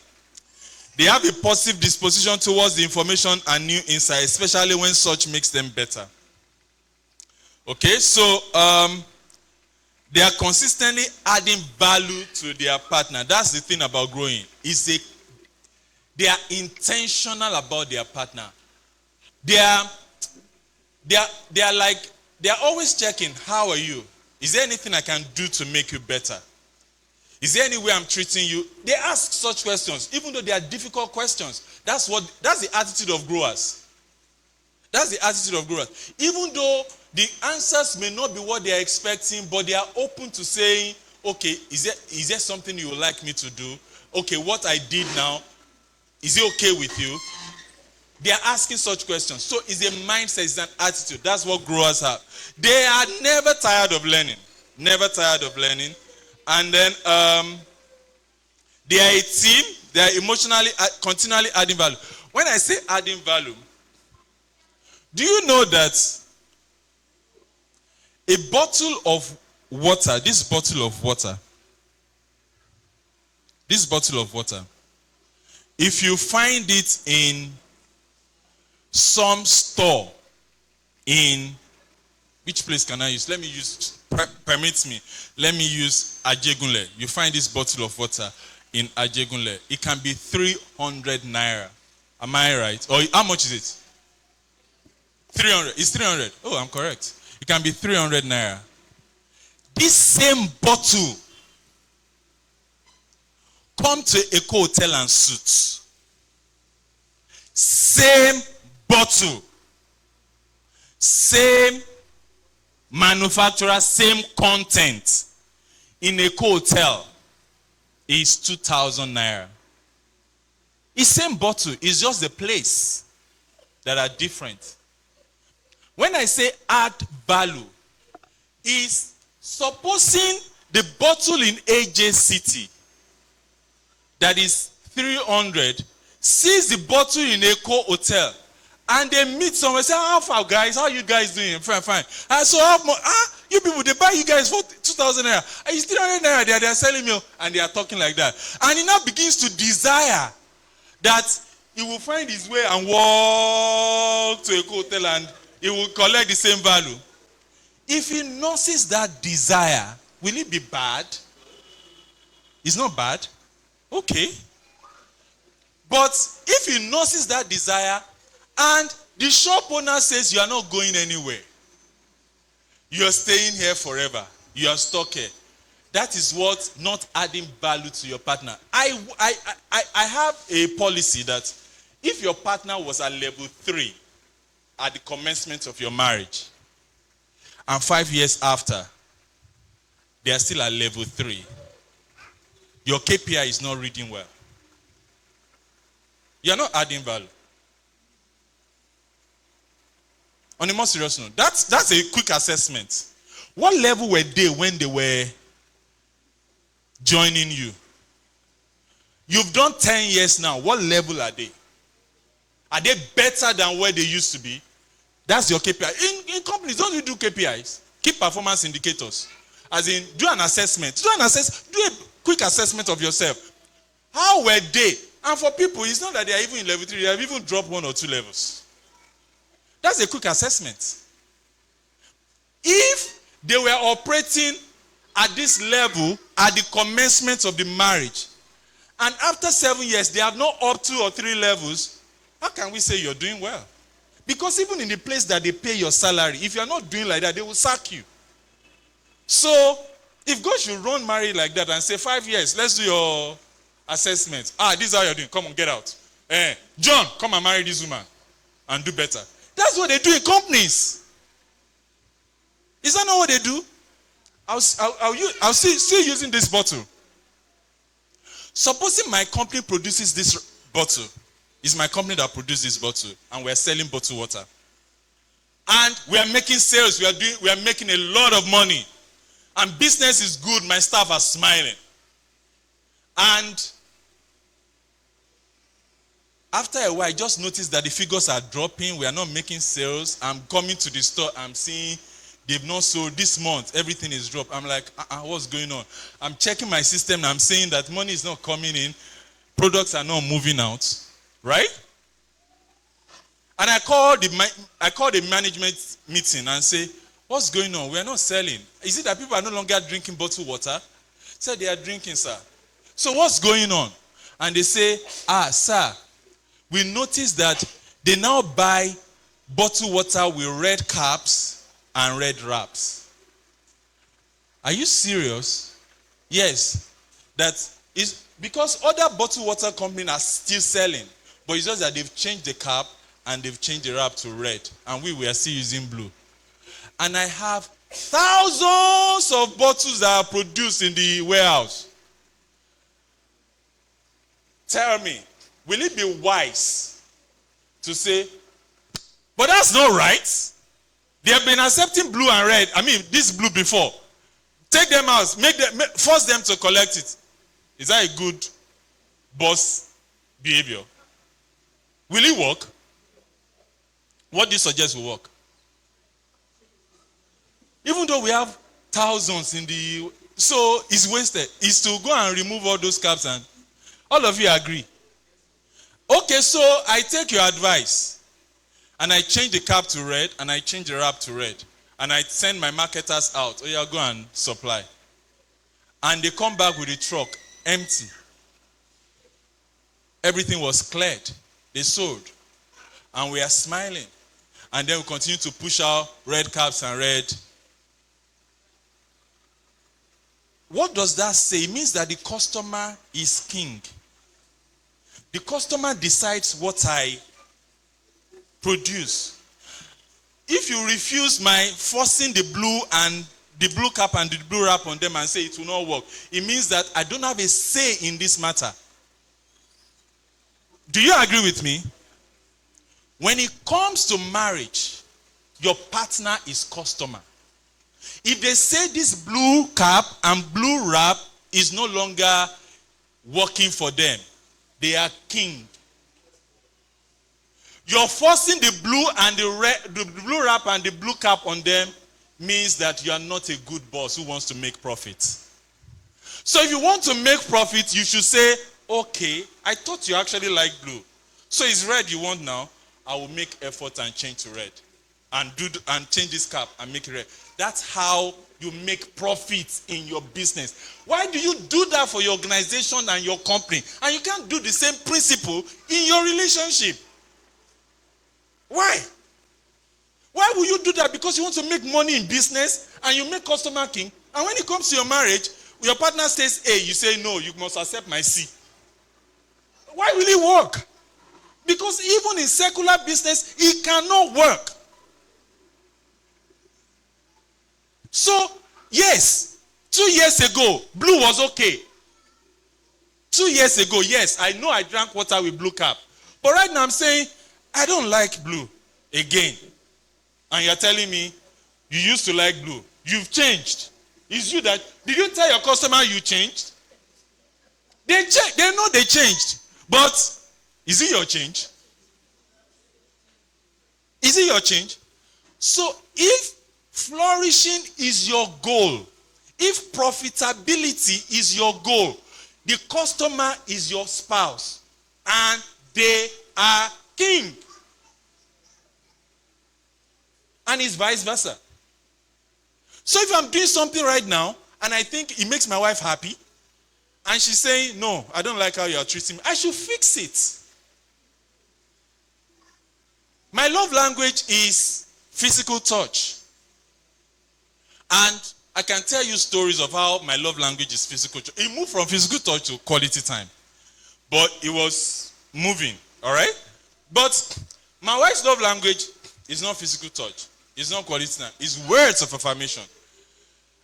They have a positive disposition towards the information and new insight, especially when such makes them better. Okay, so they are consistently adding value to their partner. That's the thing about growing. They are intentional about their partner. They are always checking, how are you? Is there anything I can do to make you better? Is there any way I'm treating you? They ask such questions, even though they are difficult questions. That's the attitude of growers. That's the attitude of growers. Even though the answers may not be what they are expecting, but they are open to saying, okay, is there something you would like me to do? Okay, what I did now, is it okay with you? They are asking such questions. So it's a mindset, it's an attitude. That's what growers have. They are never tired of learning. Never tired of learning. And then they are a team. They are emotionally, continually adding value. When I say adding value, do you know that a bottle of water, this bottle of water, if you find it in some store in, which place can I use? Let me use, permit me. Let me use Ajegunle. You find this bottle of water in Ajegunle. It can be 300 naira. Am I right? Or how much is it? 300. It's 300. Oh, I'm correct. It can be 300 naira. This same bottle come to Eco Hotel and Suits. Same bottle. Same manufacturer, same content in Eco Hotel. is 2,000 naira. It's same bottle, it's just the place that are different. When I say add value, is supposing the bottle in AJ City that is 300 sees the bottle in Eco Hotel and they meet someone, say, how far guys, how you guys doing? Fine, fine. So how much? You people, they buy you guys for 2,000 naira. And it's 300 naira, they are selling you, and they are talking like that. And he now begins to desire that he will find his way and walk to a hotel and he will collect the same value. If he nurses that desire, will it be bad? It's not bad. Okay. But if he nurses that desire and the shop owner says you are not going anywhere, you are staying here forever, you are stuck here, that is what not adding value to your partner. I have a policy that if your partner was at level 3 at the commencement of your marriage, and 5 years after, they are still at level 3, your KPI is not reading well. You are not adding value. On a more serious note, that's a quick assessment. What level were they when they were joining you? You've done 10 years now. What level are they? Are they better than where they used to be? That's your KPI. In companies, don't you do KPIs? Key performance indicators. As in, do an assessment. Do a quick assessment of yourself. How were they? And for people, it's not that they are even in level 3. They have even dropped 1 or 2 levels. That's a quick assessment. If they were operating at this level at the commencement of the marriage, and after 7 years, they have not up 2 or 3 levels, how can we say you're doing well? Because even in the place that they pay your salary, if you're not doing like that, they will sack you. So, if God should run marriage like that and say, 5 years, let's do your assessment. This is how you're doing. Come on, get out. John, come and marry this woman and do better. That's what they do in companies. Is that not what they do? I'll still using this bottle. Supposing my company produces this bottle, it's my company that produces this bottle, and we're selling bottled water. And we are making sales, we are making a lot of money. And business is good, my staff are smiling. And after a while, I just noticed that the figures are dropping, we are not making sales. I'm coming to the store, I'm seeing they've not sold this month, everything is dropped. I'm like, what's going on? I'm checking my system, and I'm saying that money is not coming in, products are not moving out. Right? And I called the management meeting and say, what's going on? We are not selling. Is it that people are no longer drinking bottled water? Said they are drinking, sir. So what's going on? And they say, sir, we noticed that they now buy bottled water with red caps and red wraps. Are you serious? Yes. That is because other bottled water companies are still selling. But it's just that they've changed the cap and they've changed the wrap to red. And we are still using blue. And I have thousands of bottles that are produced in the warehouse. Tell me, will it be wise to say, but that's not right? They have been accepting blue and red. This blue before. Take them out, force them to collect it. Is that a good boss behavior? Will it work? What do you suggest will work? Even though we have thousands in the... So it's wasted. It's to go and remove all those caps, and all of you agree. Okay, so I take your advice and I change the cap to red and I change the wrap to red. And I send my marketers out. Go and supply. And they come back with a truck empty. Everything was cleared. They sold. And we are smiling. And then we continue to push out red caps and red. What does that say? It means that the customer is king. The customer decides what I produce. If you refuse my forcing the blue and the blue cap and the blue wrap on them and say it will not work. It means that I don't have a say in this matter. Do you agree with me? When it comes to marriage, your partner is customer. If they say this blue cap and blue wrap is no longer working for them, they are king. You're forcing the blue and the blue wrap and the blue cap on them means that you are not a good boss who wants to make profit. So if you want to make profit, you should say, okay, I thought you actually like blue. So it's red you want now. I will make effort and change to red. And change this cap and make it red. That's how you make profits in your business. Why do you do that for your organization and your company? And you can't do the same principle in your relationship. Why? Why will you do that? Because you want to make money in business and you make customer king. And when it comes to your marriage, your partner says A, you say no, you must accept my C. Why will it work? Because even in secular business, it cannot work. So, yes, 2 years ago, blue was okay. 2 years ago, yes, I know I drank water with blue cap. But right now I'm saying, I don't like blue again. And you're telling me, you used to like blue. You've changed. It's you that, did you tell your customer you changed? They know they changed. But, is it your change? Is it your change? So, if flourishing is your goal, if profitability is your goal, the customer is your spouse, and they are king. And it's vice versa. So if I'm doing something right now, and I think it makes my wife happy, and she's saying, no, I don't like how you are treating me, I should fix it. My love language is physical touch. And I can tell you stories of how my love language is physical touch. It moved from physical touch to quality time. But it was moving, all right? But my wife's love language is not physical touch. It's not quality time. It's words of affirmation.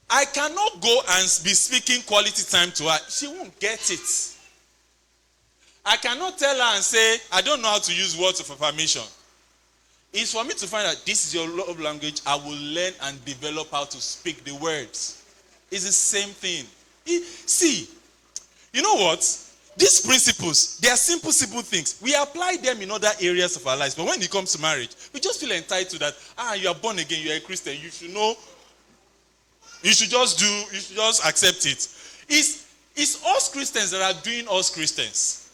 I cannot go and be speaking quality time to her. She won't get it. I cannot tell her and say, I don't know how to use words of affirmation. It's for me to find out this is your love language. I will learn and develop how to speak the words. It's the same thing. See, you know what? These principles, they are simple things. We apply them in other areas of our lives. But when it comes to marriage, we just feel entitled that, you are born again, you are a Christian. You should know, you should just accept it. It's us Christians that are doing us Christians.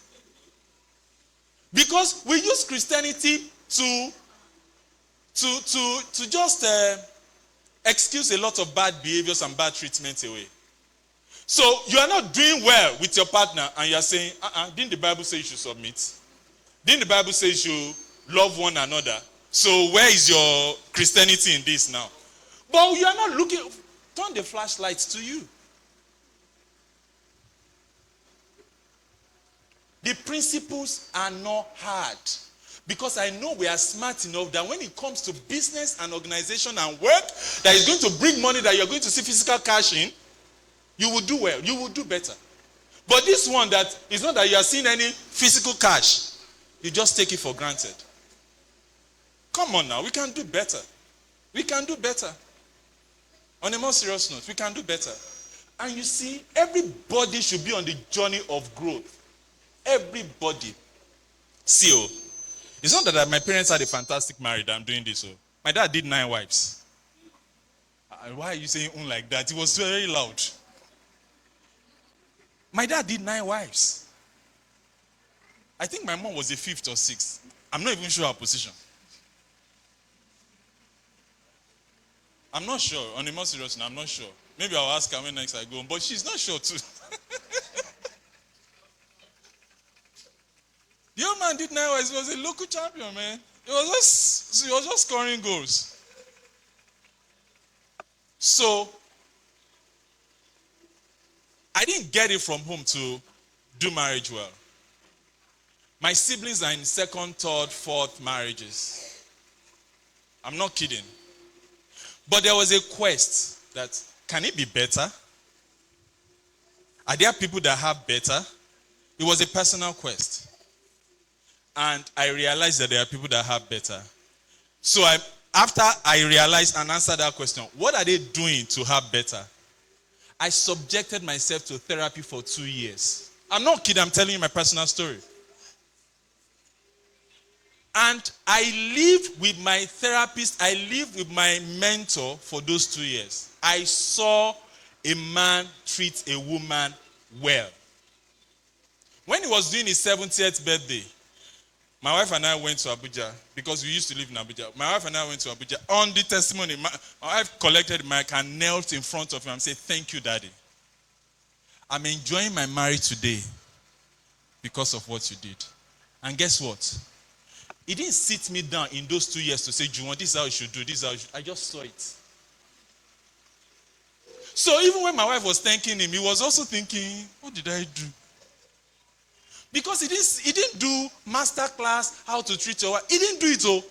Because we use Christianity to just excuse a lot of bad behaviors and bad treatments away. So you are not doing well with your partner and you are saying, didn't the Bible say you should submit? Didn't the Bible say you should love one another? So where is your Christianity in this now? But you are not looking, turn the flashlights to you. The principles are not hard. Because I know we are smart enough that when it comes to business and organization and work that is going to bring money that you're going to see physical cash in, you will do well. You will do better. But this one that is not that you are seeing any physical cash, you just take it for granted. Come on now, we can do better. We can do better. On a more serious note, we can do better. And you see, everybody should be on the journey of growth. Everybody. See, it's not that my parents had a fantastic marriage that I'm doing this. My dad did 9 wives. Why are you saying like that? It was very loud. My dad did 9 wives. I think my mom was the 5th or 6th. I'm not even sure her position. I'm not sure. On a more serious note, I'm not sure. Maybe I'll ask her when next I go. But she's not sure too. The old man did 9 wives. He was a local champion, man. He was just scoring goals. So, I didn't get it from home to do marriage well. My siblings are in 2nd, 3rd, 4th marriages. I'm not kidding. But there was a quest that can it be better? Are there people that have better? It was a personal quest. And I realized that there are people that have better. So after I realized and answered that question, what are they doing to have better? I subjected myself to therapy for 2 years. I'm not kidding, I'm telling you my personal story. And I lived with my therapist, I lived with my mentor for those 2 years. I saw a man treat a woman well. When he was doing his 70th birthday, my wife and I went to Abuja because we used to live in Abuja. My wife and I went to Abuja. On the testimony, my wife collected the mic and knelt in front of him and said, "Thank you, Daddy. I'm enjoying my marriage today because of what you did." And guess what? He didn't sit me down in those 2 years to say, "Juwon, this is how you should do, this is how you should." I just saw it. So even when my wife was thanking him, he was also thinking, what did I do? Because he didn't do master class, how to treat your wife. He didn't do it all.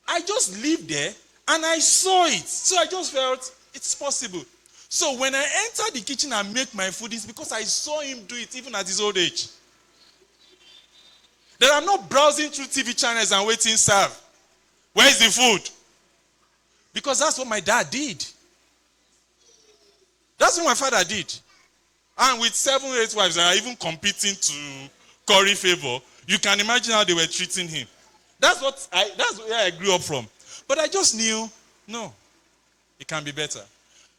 I just lived there and I saw it. So I just felt it's possible. So when I enter the kitchen and make my food, it's because I saw him do it even at his old age. That I'm not browsing through TV channels and waiting serve. Where is the food? Because that's what my dad did. That's what my father did. And with 7 or 8 wives that are even competing to curry favor, you can imagine how they were treating him. That's where I grew up from. But I just knew, no, it can be better.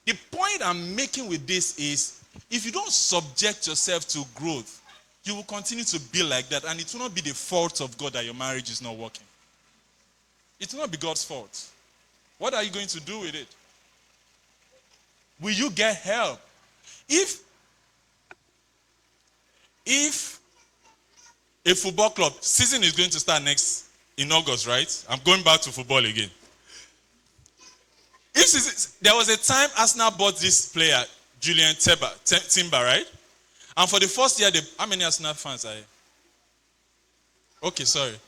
The point I'm making with this is, if you don't subject yourself to growth, you will continue to be like that, and it will not be the fault of God that your marriage is not working. It will not be God's fault. What are you going to do with it? Will you get help? If a football club, season is going to start in August, right? I'm going back to football again. There was a time Arsenal bought this player, Julian Timber, right? And for the first year, how many Arsenal fans are here? Okay, sorry.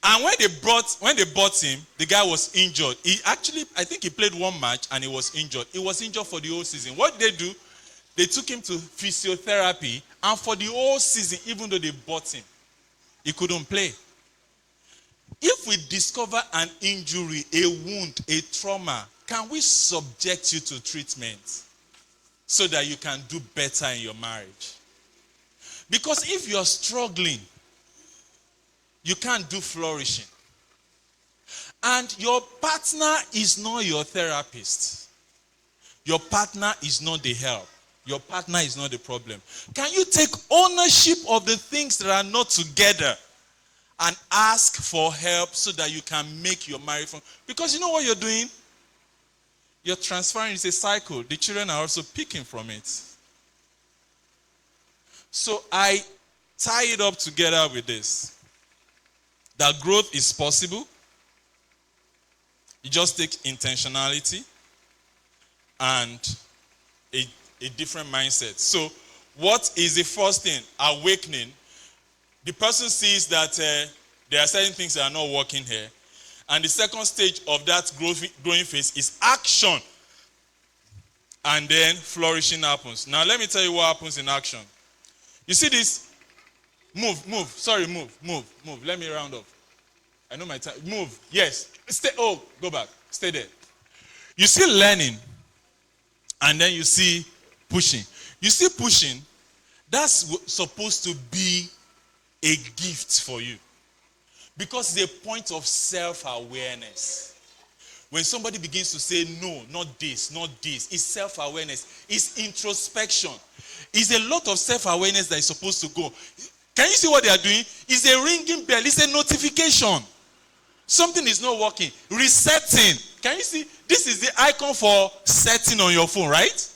And when they bought him, the guy was injured. I think he played 1 match and he was injured. He was injured for the whole season. What did they do? They took him to physiotherapy, and for the whole season, even though they bought him, he couldn't play. If we discover an injury, a wound, a trauma, can we subject you to treatment so that you can do better in your marriage? Because if you're struggling, you can't do flourishing. And your partner is not your therapist. Your partner is not the help. Your partner is not the problem. Can you take ownership of the things that are not together and ask for help so that you can make your marriage from? Because you know what you're doing? You're transferring. It's a cycle. The children are also picking from it. So I tie it up together with this. That growth is possible. You just take intentionality and a different mindset. So what is the first thing? Awakening. The person sees that there are certain things that are not working here. And the second stage of that growing phase is action. And then flourishing happens. Now let me tell you what happens in action. You see this? Move. Let me round up. I know my time. Move. Yes. Go back. Stay there. You see learning. And then you see pushing. You see pushing, that's supposed to be a gift for you. Because it's a point of self-awareness. When somebody begins to say, no, not this, it's self-awareness. It's introspection. It's a lot of self-awareness that is supposed to go. Can you see what they are doing? It's a ringing bell. It's a notification. Something is not working. Resetting. Can you see? This is the icon for setting on your phone, right?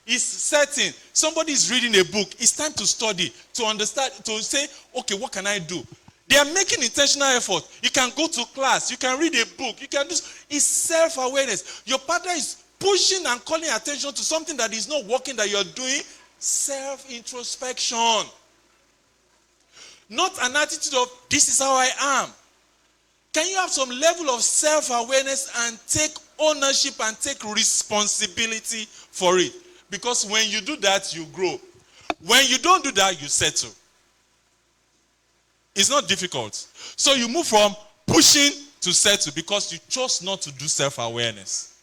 It's setting. Somebody is reading a book. It's time to study, to understand, to say, okay, what can I do? They are making intentional effort. You can go to class. You can read a book. You can do. It's self-awareness. Your partner is pushing and calling attention to something that is not working that you're doing. Self-introspection. Not an attitude of, this is how I am. Can you have some level of self-awareness and take ownership and take responsibility for it. Because when you do that, you grow. When you don't do that, you settle. It's not difficult. So you move from pushing to settle because you chose not to do self-awareness.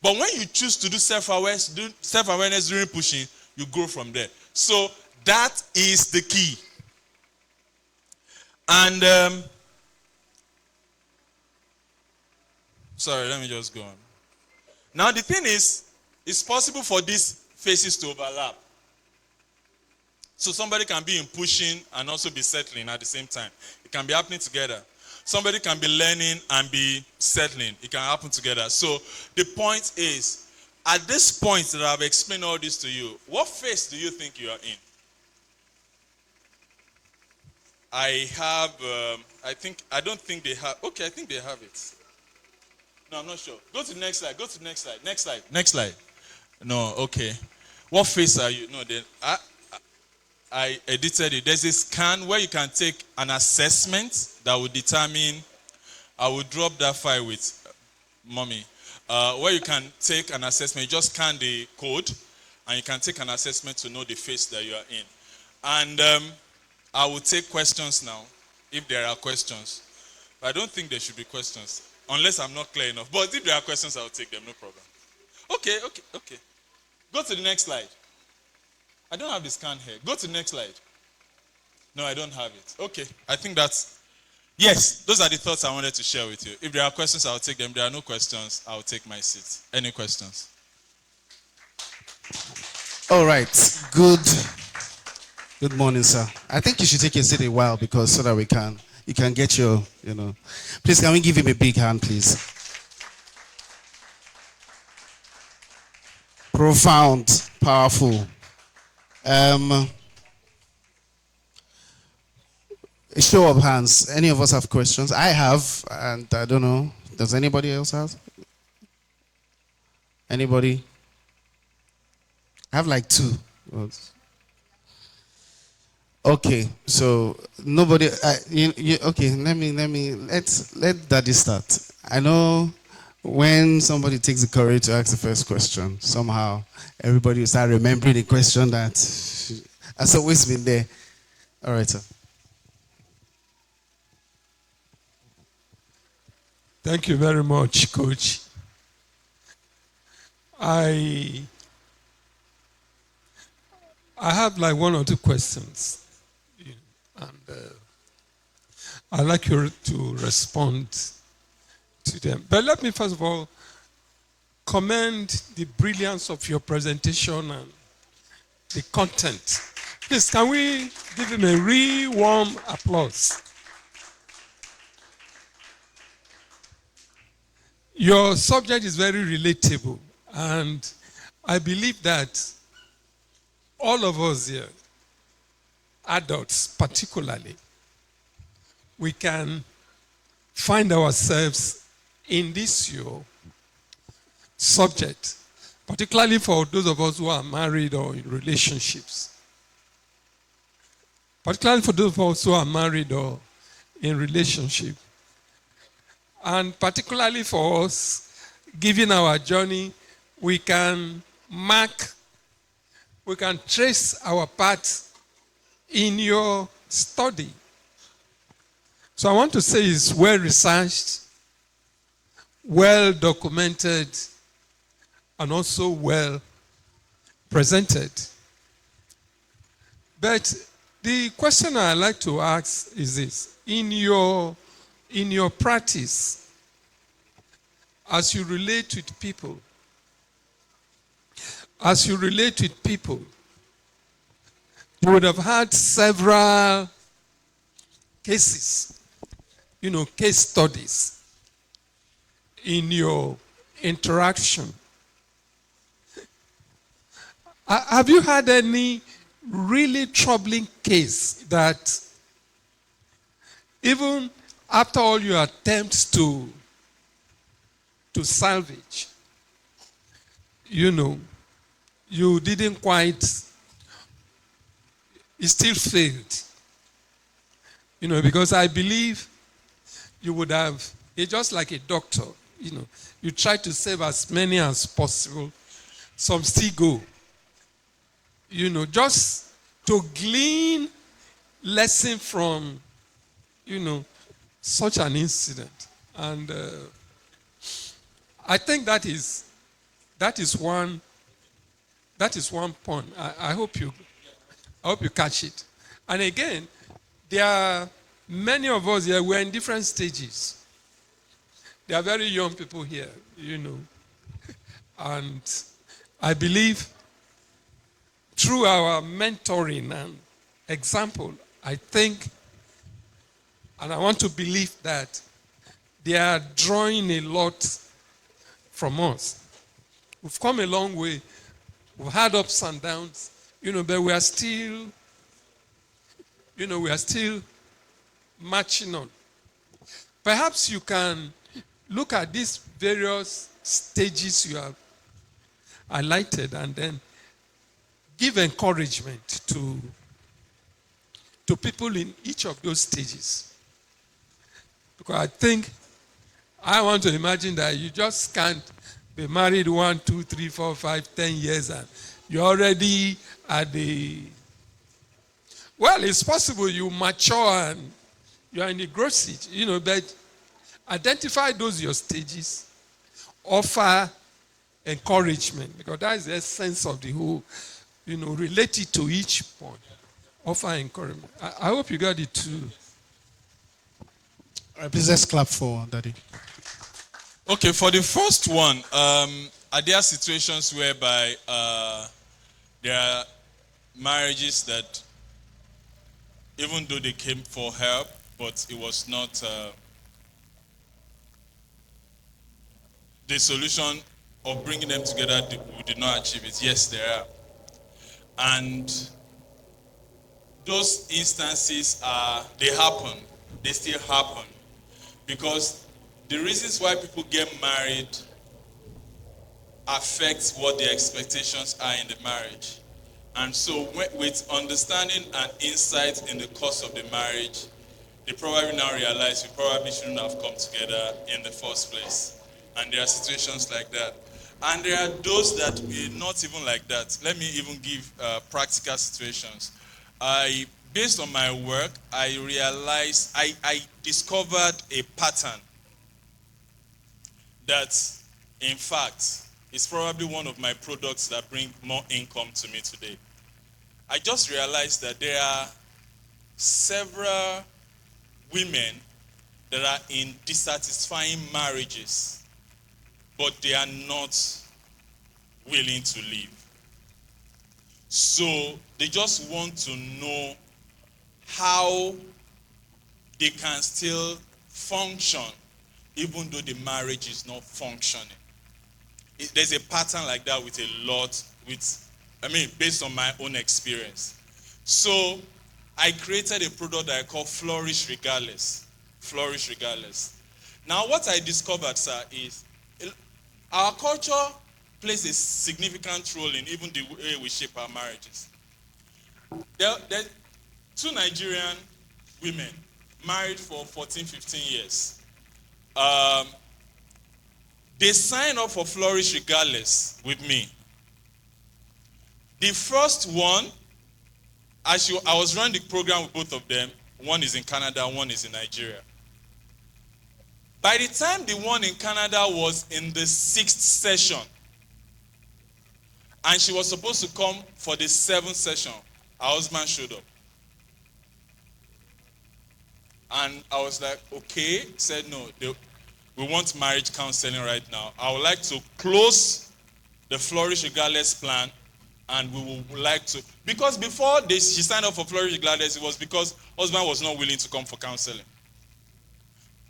But when you choose to do self-awareness during pushing, you grow from there. So that is the key. And sorry, let me just go on. Now the thing is, it's possible for these phases to overlap. So somebody can be in pushing and also be settling at the same time. It can be happening together. Somebody can be learning and be settling. It can happen together. So the point is, at this point that I've explained all this to you, what phase do you think you are in? I don't think they have. Okay, I think they have it. No, I'm not sure. Go to the next slide. Go to the next slide. Next slide. Next slide. No, okay. What phase are you? No, I edited it. There's a scan where you can take an assessment that will determine. I will drop that file with mommy. Where you can take an assessment. You just scan the code and you can take an assessment to know the phase that you are in. And I will take questions now, if there are questions. But I don't think there should be questions, unless I'm not clear enough. But if there are questions, I will take them, no problem. Okay. Go to the next slide. I don't have the scan here. Go to the next slide. No, I don't have it. Okay, I think yes, those are the thoughts I wanted to share with you. If there are questions, I will take them. If there are no questions, I will take my seat. Any questions? All right. Good morning, sir. I think you should take your seat a while because so that you can get your, Please, can we give him a big hand, please? Profound, powerful. A show of hands. Any of us have questions? I have, and I don't know. Does anybody else have? Anybody? I have like 2. Okay, so nobody. Okay, let Daddy start. I know when somebody takes the courage to ask the first question, somehow everybody will start remembering the question that has always been there. All right, sir. Thank you very much, Coach. I have like 1 or 2 questions, and I'd like you to respond to them. But let me first of all commend the brilliance of your presentation and the content. Please, can we give him a real warm applause? Your subject is very relatable, and I believe that all of us here, adults particularly, we can find ourselves in this your subject, particularly for those of us who are married or in relationships. Particularly for those of us who are married or in relationship. And particularly for us, given our journey, we can trace our path in your study. So I want to say it's well researched, well documented, and also well presented. But the question I'd like to ask is this. In your practice, as you relate with people, you would have had several cases, case studies in your interaction. Have you had any really troubling case that even after all your attempts to salvage, you didn't quite, it still failed? Because I believe you would have, it's just like a doctor. you try to save as many as possible. Some still go. Just to glean lesson from, such an incident. And I think that is one point. I hope you catch it. And again, there are many of us here. We're in different stages. There are very young people here, and I believe through our mentoring and example, I think, and I want to believe that they are drawing a lot from us. We've come a long way. We've had ups and downs, but we are still, marching on. Perhaps you can look at these various stages you have highlighted and then give encouragement to people in each of those stages. Because I want to imagine that you just can't be married 1, 2, 3, 4, 5, 10 years and you're already at the... Well, it's possible you mature and you're in the growth stage, but identify those your stages, offer encouragement, because that is the essence of the whole, related to each point. Offer encouragement. I hope you got it too. All right, please let's clap for Daddy. Okay, for the first one, are there situations whereby there are marriages that, even though they came for help, but it was not the solution of bringing them together, we did not achieve it? Yes, there are. And those instances they happen. They still happen. Because the reasons why people get married affects what their expectations are in the marriage. And so with understanding and insight in the course of the marriage, they probably now realize we probably shouldn't have come together in the first place. And there are situations like that. And there are those that are not even like that. Let me even give practical situations. Based on my work, I realized, I discovered a pattern that, in fact, is probably one of my products that bring more income to me today. I just realized that there are several women that are in dissatisfying marriages, but they are not willing to leave. So they just want to know how they can still function even though the marriage is not functioning. There's a pattern like that with a lot, based on my own experience. So I created a product that I call Flourish Regardless. Flourish Regardless. Now what I discovered, sir, is our culture plays a significant role in even the way we shape our marriages. There are 2 Nigerian women married for 14, 15 years. They signed up for Flourish Regardless with me. The first one, I was running the program with both of them. One is in Canada, one is in Nigeria. By the time the one in Canada was in the 6th session, and she was supposed to come for the 7th session, her husband showed up. And I was like, okay. Said, no, we want marriage counseling right now. I would like to close the Flourish Regardless plan, and we would like to, because before she signed up for Flourish Regardless, it was because husband was not willing to come for counseling.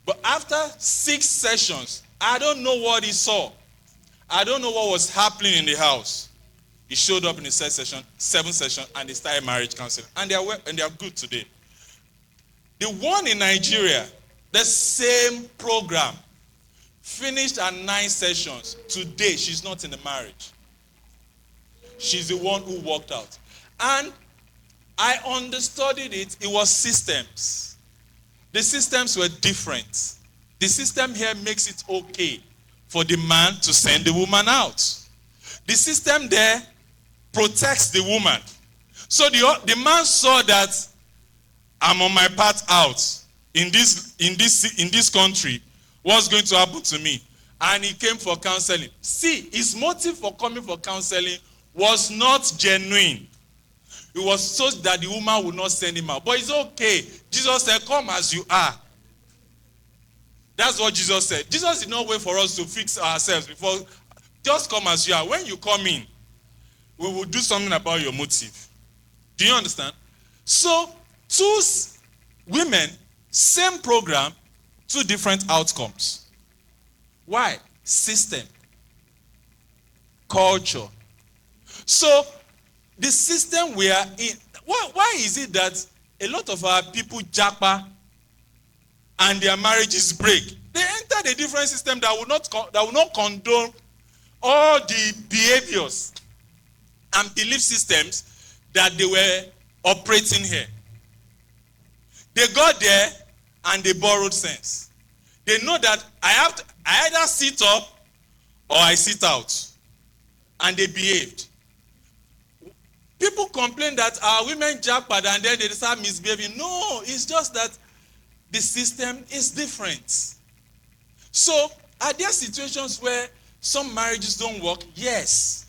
But after 6 sessions, I don't know what he saw. I don't know what was happening in the house. He showed up in the 7th session, and they started marriage counseling. And they are good today. The one in Nigeria, the same program, finished at 9 sessions. Today, she's not in the marriage. She's the one who walked out. And I understudied it. It was systems. The systems were different. The system here makes it okay for the man to send the woman out. The system there protects the woman. So the man saw that I'm on my path out in this country. What's going to happen to me? And he came for counseling. See, his motive for coming for counseling was not genuine. It was so that the woman would not send him out. But it's okay. Jesus said, come as you are. That's what Jesus said. Jesus did not wait for us to fix ourselves before. Just come as you are. When you come in, we will do something about your motive. Do you understand? So, two women, same program, two different outcomes. Why? System. Culture. So, the system we are in, why is it that a lot of our people japa and their marriages break? They entered a different system that will not condone all the behaviors and belief systems that they were operating here. They got there and they borrowed sense. They know that I either sit up or I sit out. And they behaved. People complain that our women jackpot and then they start misbehaving. No, it's just that the system is different. So, are there situations where some marriages don't work? Yes.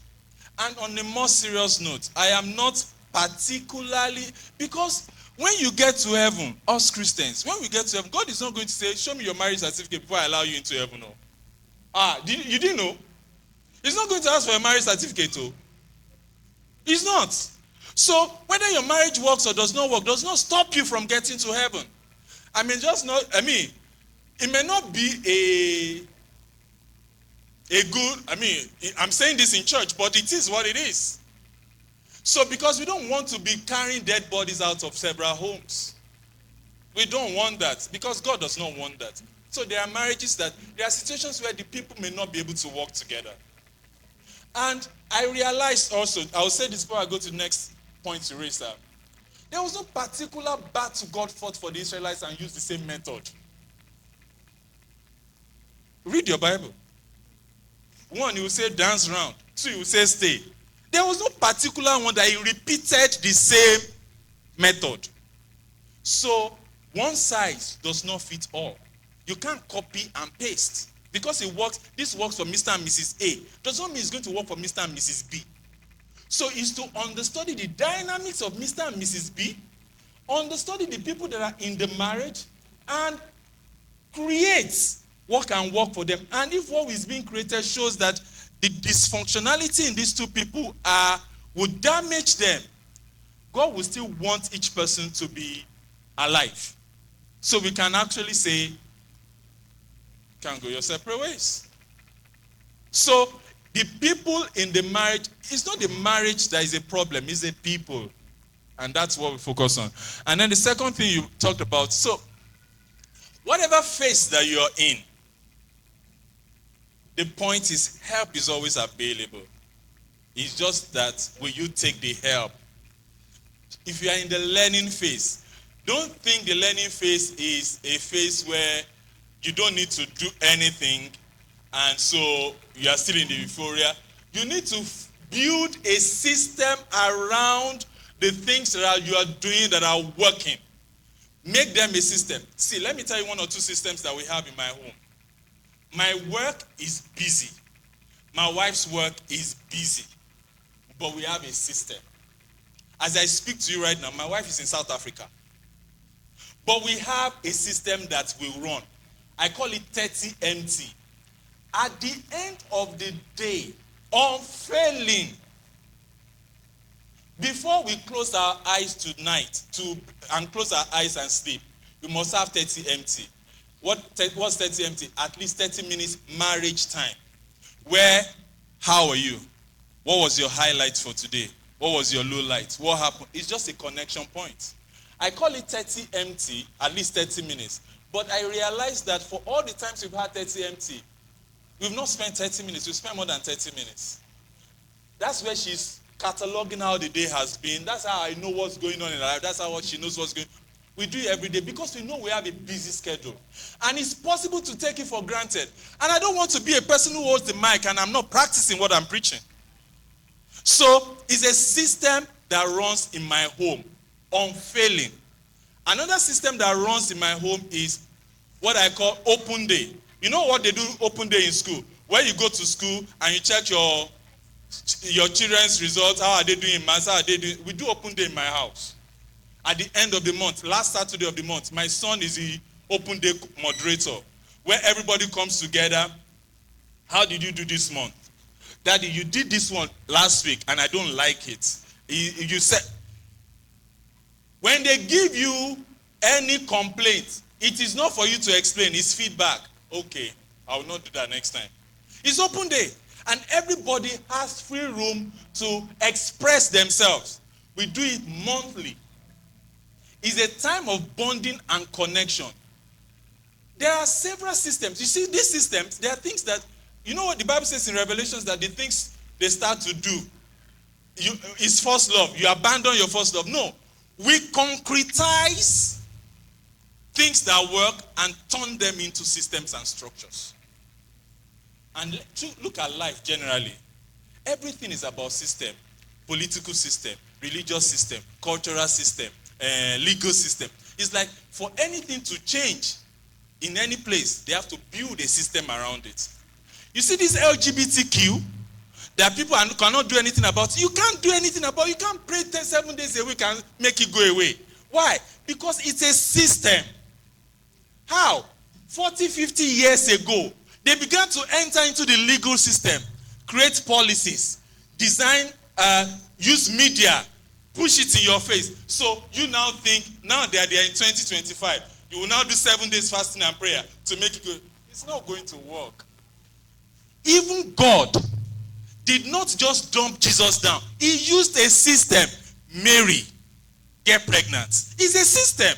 And on a more serious note, I am not particularly, because when you get to heaven, us Christians, when we get to heaven, God is not going to say, show me your marriage certificate before I allow you into heaven. No. You didn't know? He's not going to ask for a marriage certificate. Oh. He's not. So, whether your marriage works or does not work, does not stop you from getting to heaven. It may not be I'm saying this in church, but it is what it is. So, because we don't want to be carrying dead bodies out of several homes. We don't want that, because God does not want that. So, there are situations where the people may not be able to work together. And I realized also, I will say this before I go to the next point to raise up. There was no particular battle God fought for the Israelites and used the same method. Read your Bible. 1, you will say dance round. 2, you will say stay. There was no particular one that he repeated the same method. So, one size does not fit all. You can't copy and paste. Because this works for Mr. and Mrs. A. Does not mean it's going to work for Mr. and Mrs. B. So it's to understudy the dynamics of Mr. and Mrs. B, understudy the people that are in the marriage, and create what can work for them. And if what is being created shows that the dysfunctionality in these two people would damage them, God will still want each person to be alive. So we can actually say, can go your separate ways. So, the people in the marriage, it's not the marriage that is a problem, it's the people. And that's what we focus on. And then the second thing you talked about, so, whatever phase that you're in, the point is help is always available. It's just that will you take the help? If you are in the learning phase, don't think the learning phase is a phase where you don't need to do anything, and so you are still in the euphoria. You need to build a system around the things that you are doing that are working. Make them a system. See, let me tell you 1 or 2 systems that we have in my home. My work is busy. My wife's work is busy. But we have a system. As I speak to you right now, my wife is in South Africa. But we have a system that will run. I call it 30MT. At the end of the day, unfailing, before we close our eyes tonight and close our eyes and sleep, we must have 30MT. What's 30MT? At least 30 minutes marriage time. How are you? What was your highlight for today? What was your low light? What happened? It's just a connection point. I call it 30MT, at least 30 minutes. But I realized that for all the times we've had 30MT, we've not spent 30 minutes, we've spent more than 30 minutes. That's where she's cataloging how the day has been. That's how I know what's going on in her life. That's how she knows what's going on. We do it every day because we know we have a busy schedule. And it's possible to take it for granted. And I don't want to be a person who holds the mic and I'm not practicing what I'm preaching. So it's a system that runs in my home, unfailing. Another system that runs in my home is what I call open day. You know what they do open day in school? Where you go to school and you check your children's results, how are they doing in maths, how are they doing? We do open day in my house. At the end of the month, last Saturday of the month, my son is the open day moderator, where everybody comes together. How did you do this month? Daddy, you did this one last week and I don't like it. You said, when they give you any complaint, it is not for you to explain, it's feedback. Okay, I will not do that next time. It's open day and everybody has free room to express themselves. We do it monthly. It's a time of bonding and connection. There are several systems. You see, these systems, there are things that, you know what the Bible says in Revelations, that the things they start to do, is first love. You abandon your first love. No. We concretize things that work and turn them into systems and structures. And look at life generally. Everything is about system. Political system, religious system, cultural system, legal system. It's like for anything to change in any place, they have to build a system around it. You see this LGBTQ that people cannot do anything about. You can't do anything about it. You can't pray 7 days a week and make it go away. Why? Because it's a system. How? 40, 50 years ago, they began to enter into the legal system, create policies, design, use media, push it in your face. So you now think, now they are there in 2025, you will now do 7 days fasting and prayer to make it go. It's not going to work. Even God did not just dump Jesus down. He used a system. Mary, get pregnant. It's a system.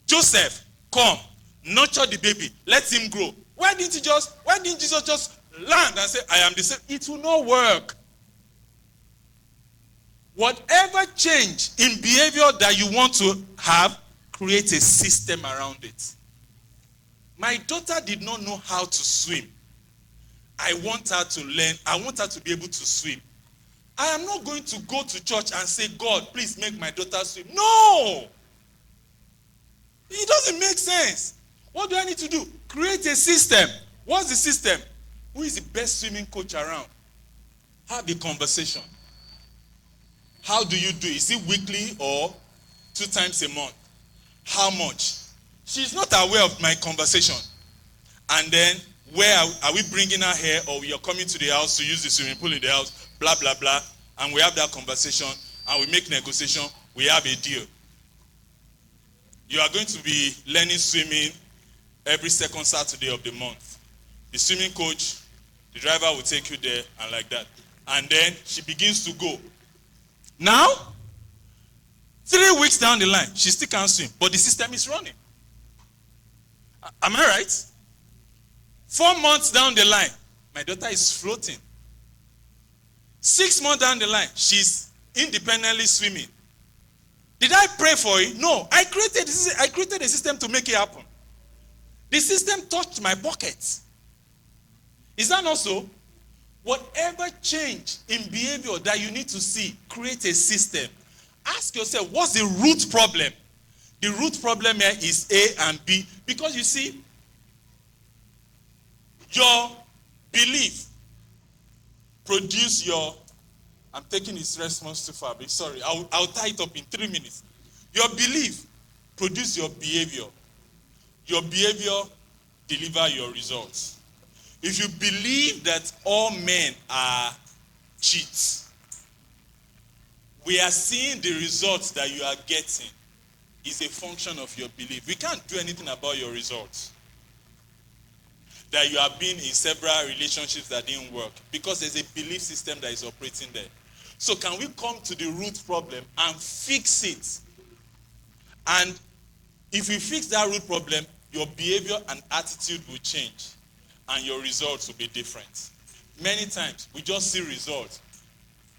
Joseph, come, nurture the baby, let him grow. Why didn't Jesus just land and say, I am the same? It will not work. Whatever change in behavior that you want to have, create a system around it. My daughter did not know how to swim. I want her to learn. I want her to be able to swim. I am not going to go to church and say, God, please make my daughter swim. No! It doesn't make sense. What do I need to do? Create a system. What's the system? Who is the best swimming coach around? Have a conversation. How do you do it? Is it weekly or 2 times a month? How much? She's not aware of my conversation. And then, where are we bringing her here, or we are coming to the house to use the swimming pool in the house, blah, blah, blah. And we have that conversation, and we make negotiation, we have a deal. You are going to be learning swimming every second Saturday of the month. The swimming coach, the driver will take you there, and like that. And then she begins to go. Now, 3 weeks down the line, she still can't swim, but the system is running. Am I right? 4 months down the line, my daughter is floating. 6 months down the line, she's independently swimming. Did I pray for it? No. I created a system to make it happen. The system touched my pockets. Is that not so? Whatever change in behavior that you need to see, create a system. Ask yourself, what's the root problem? The root problem here is A and B. Because you see, your belief produce your, I'm taking his response too far, but sorry, I'll tie it up in 3 minutes. Your belief produce your behavior. Your behavior deliver your results. If you believe that all men are cheats, we are seeing the results that you are getting is a function of your belief. We can't do anything about your results. That you have been in several relationships that didn't work because there's a belief system that is operating there. So can we come to the root problem and fix it? And if we fix that root problem, your behavior and attitude will change and your results will be different. Many times we just see results.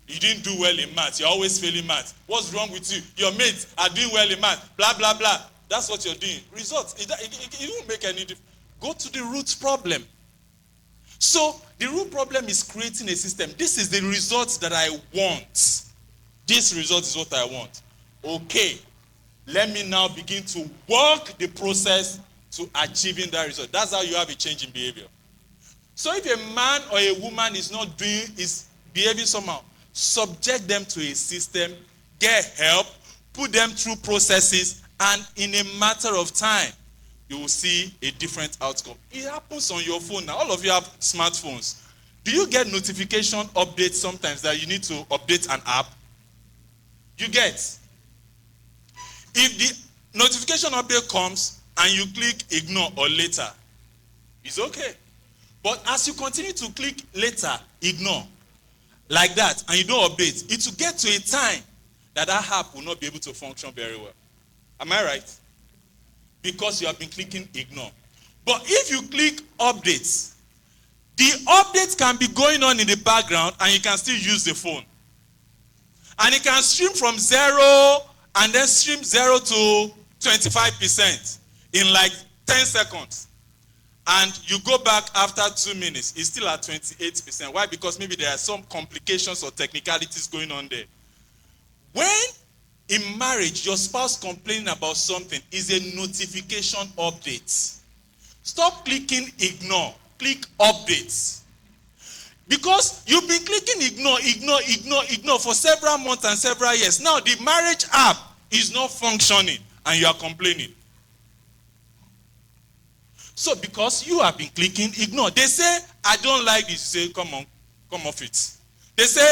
You didn't do well in math. You're always failing math. What's wrong with you? Your mates are doing well in math. Blah, blah, blah. That's what you're doing. Results. It won't make any difference. Go to the root problem. So the root problem is creating a system. This is the result that I want. This result is what I want. Okay. Let me now begin to work the process to achieving that result. That's how you have a change in behavior. So if a man or a woman is behaving somehow, subject them to a system, get help, put them through processes, and in a matter of time, you will see a different outcome. It happens on your phone now. All of you have smartphones. Do you get notification updates sometimes that you need to update an app? You get. If the notification update comes and you click ignore or later, it's okay. But as you continue to click later, ignore, like that, and you don't update, it will get to a time that app will not be able to function very well. Am I right? Because you have been clicking ignore. But if you click updates, the updates can be going on in the background and you can still use the phone. And it can stream from 0 and then stream 0 to 25% in like 10 seconds. And you go back after 2 minutes, it's still at 28%. Why? Because maybe there are some complications or technicalities going on there. When in marriage, your spouse complaining about something is a notification update. Stop clicking ignore. Click updates. Because you've been clicking ignore for several months and several years. Now the marriage app is not functioning and you are complaining. So because you have been clicking ignore. They say, I don't like this. You say, come on, come off it. They say,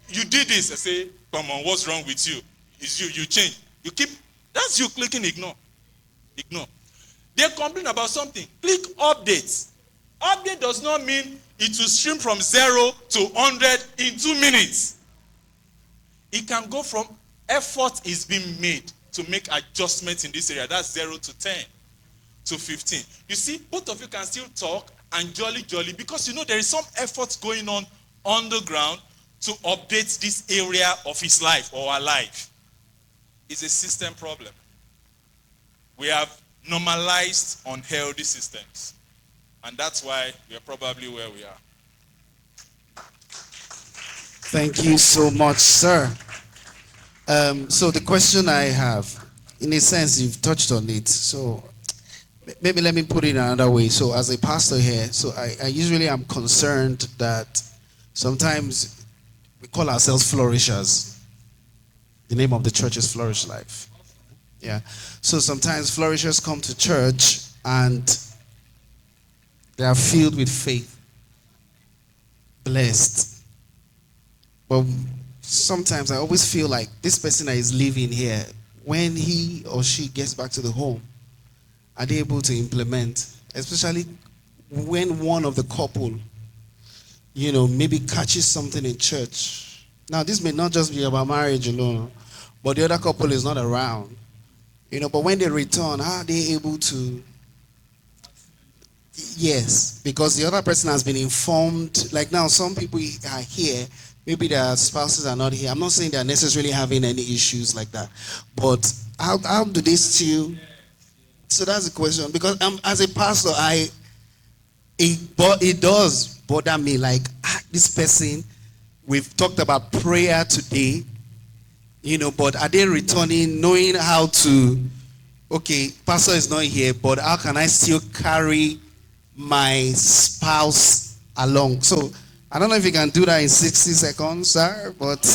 you did this. I say, come on, what's wrong with you? It's you change. You keep, that's you clicking ignore. Ignore. They complain about something. Click updates. Update does not mean it will stream from 0 to 100 in 2 minutes. It can go from effort is being made to make adjustments in this area. That's 0 to 10 to 15. You see, both of you can still talk and jolly because you know there is some effort going on the ground to update this area of his life or our life. It's a system problem. We have normalized unhealthy systems. And that's why we are probably where we are. Thank you so much, sir. So the question I have, in a sense, you've touched on it. So maybe let me put it another way. So as a pastor here, so I usually am concerned that sometimes we call ourselves flourishers. The name of the church is Flourish Life. Yeah. So sometimes flourishers come to church and they are filled with faith, blessed. But sometimes I always feel like this person that is living here, when he or she gets back to the home, are they able to implement? Especially when one of the couple, maybe catches something in church. Now, this may not just be about marriage alone, but the other couple is not around. But when they return, how are they able to? Yes, because the other person has been informed. Like now, some people are here. Maybe their spouses are not here. I'm not saying they're necessarily having any issues like that. But how do they still? So that's the question. Because as a pastor, it does bother me. Like, this person, we've talked about prayer today. But are they returning, knowing how to, okay, pastor is not here, but how can I still carry my spouse along? So I don't know if you can do that in 60 seconds, sir, but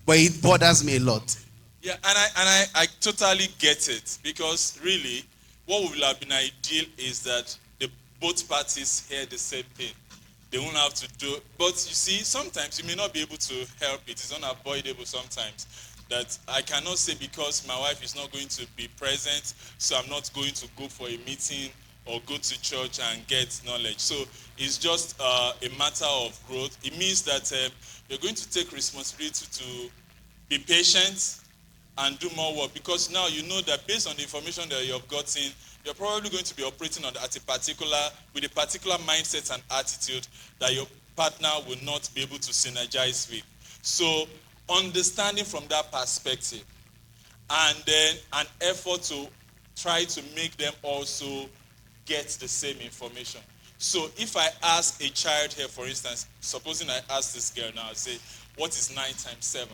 it bothers me a lot. Yeah, and I totally get it, because really what would have been ideal is that both parties hear the same thing. They won't have to do, but you see, sometimes you may not be able to help it. It's unavoidable sometimes that I cannot say because my wife is not going to be present, so I'm not going to go for a meeting or go to church and get knowledge. So it's just a matter of growth. It means that you're going to take responsibility to be patient and do more work, because now you know that based on the information that you have gotten, you're probably going to be operating with a particular mindset and attitude that your partner will not be able to synergize with. So understanding from that perspective, and then an effort to try to make them also get the same information. So if I ask a child here, for instance, supposing I ask this girl now, I say, what is 9 times 7?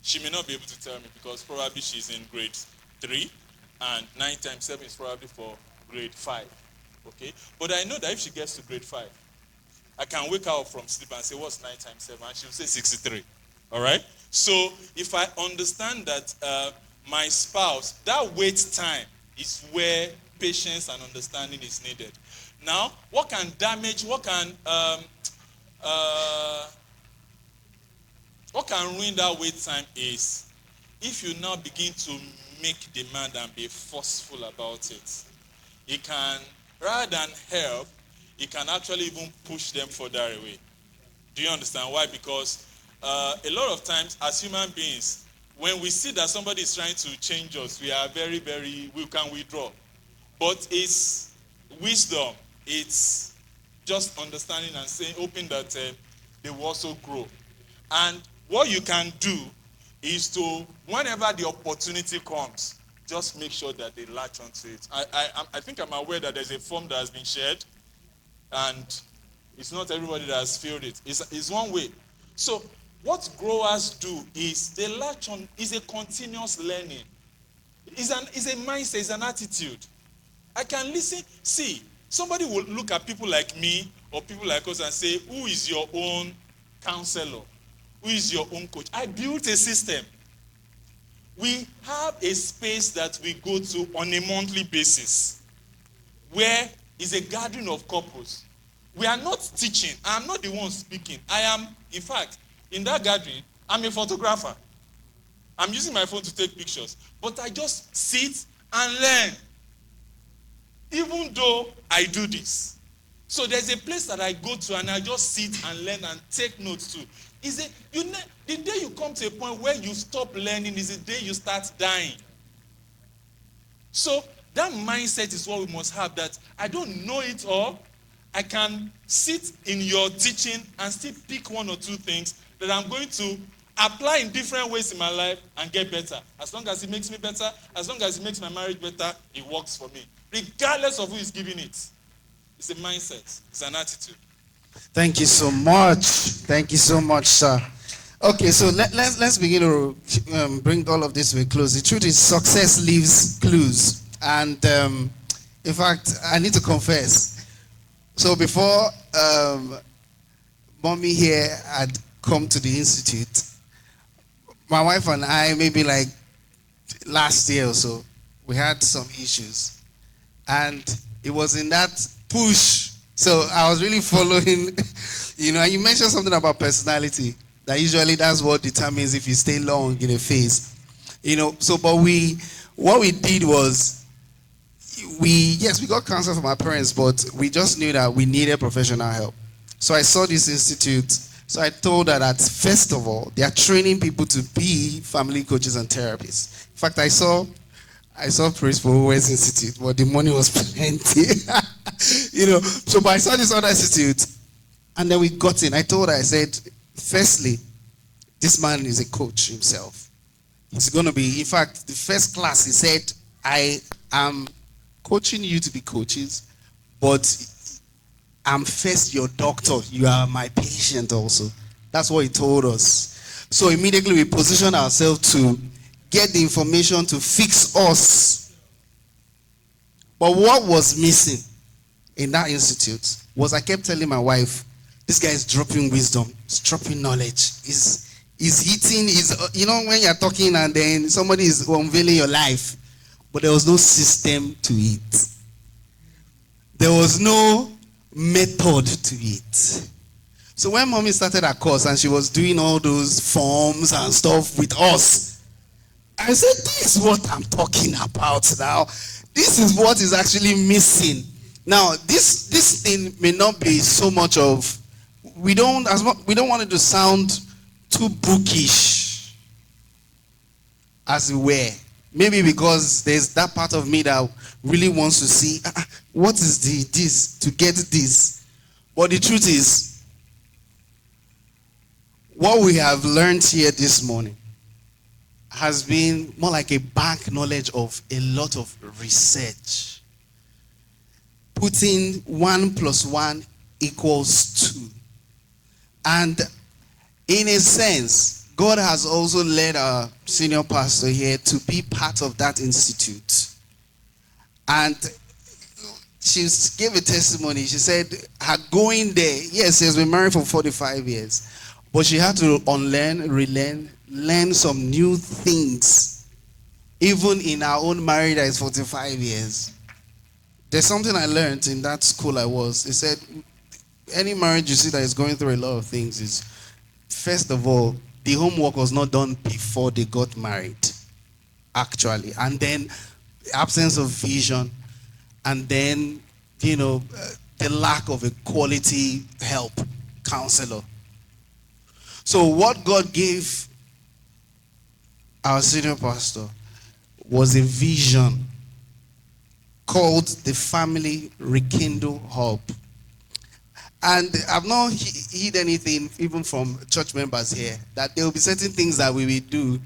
She may not be able to tell me because probably she's in grade 3 and 9 times 7 is probably for grade 5. Okay? But I know that if she gets to grade 5, I can wake her up from sleep and say, what's 9 times 7? And she'll say 63. All right? So if I understand that my spouse, that wait time is where patience and understanding is needed. Now, what can damage, what can ruin that wait time is if you now begin to make demand and be forceful about it. It can, rather than help, it can actually even push them further away. Do you understand why? Because a lot of times as human beings, when we see that somebody is trying to change us, we are we can withdraw. But it's wisdom. It's just understanding and saying, hoping that they will also grow. And what you can do is to, whenever the opportunity comes, just make sure that they latch onto it. I think I'm aware that there's a form that has been shared, and it's not everybody that has filled it. It's one way. So what growers do is they latch on, is a continuous learning. It's a mindset, it's an attitude. I can listen. See, somebody will look at people like me or people like us and say, who is your own counselor? Who is your own coach? I built a system. We have a space that we go to on a monthly basis where is a gathering of couples. We are not teaching. I am not the one speaking. I am, in fact, in that gathering, I'm a photographer. I'm using my phone to take pictures. But I just sit and learn. Even though I do this. So there's a place that I go to and I just sit and learn and take notes too. The day you come to a point where you stop learning is the day you start dying. So that mindset is what we must have, that I don't know it all. I can sit in your teaching and still pick one or two things that I'm going to apply in different ways in my life and get better. As long as it makes me better, as long as it makes my marriage better, it works for me. Regardless of who is giving it. It's a mindset. It's an attitude. Thank you so much. Thank you so much, sir. Okay, so let's begin to bring all of this to a close. The truth is, success leaves clues. And in fact, I need to confess. So before mommy here had come to the institute, my wife and I, maybe like last year or so, we had some issues. And it was in that push. So I was really following, and you mentioned something about personality. That usually that's what determines if you stay long in a phase. So but what we did was, we got counsel from our parents, but we just knew that we needed professional help. So I saw this institute. So I told her that first of all, they are training people to be family coaches and therapists. In fact, I saw Praise for West Institute, but the money was plenty. So but I saw this other institute, and then we got in. I told her, I said, firstly, this man is a coach himself. He's going to be, in fact, the first class, he said, I am coaching you to be coaches, but I'm first your doctor. You are my patient also. That's what he told us. So immediately we positioned ourselves to get the information to fix us. But what was missing in that institute was, I kept telling my wife, this guy is dropping wisdom, he's dropping knowledge, he's hitting, when you're talking and then somebody is unveiling your life, but there was no system to it. There was no method to it. So when mommy started her course and she was doing all those forms and stuff with us, I said, this is what I'm talking about now. This is what is actually missing. Now, this thing may not be so much of, we don't want it to sound too bookish, as it were. Maybe because there's that part of me that really wants to see, what is this, to get this. But the truth is, what we have learned here this morning has been more like a back knowledge of a lot of research. Putting 1 + 1 = 2. And in a sense, God has also led our senior pastor here to be part of that institute. And she gave a testimony. She said her going there, yes, she has been married for 45 years, but she had to unlearn, relearn, learn some new things, even in our own marriage that is 45 years. There's something I learned in that school I was. They said, any marriage you see that is going through a lot of things is, first of all, the homework was not done before they got married, actually. And then absence of vision, and then, the lack of a quality help counselor. So what God gave our senior pastor was a vision called the Family Rekindle Hub. And I've not heard anything, even from church members here, that there will be certain things that we will do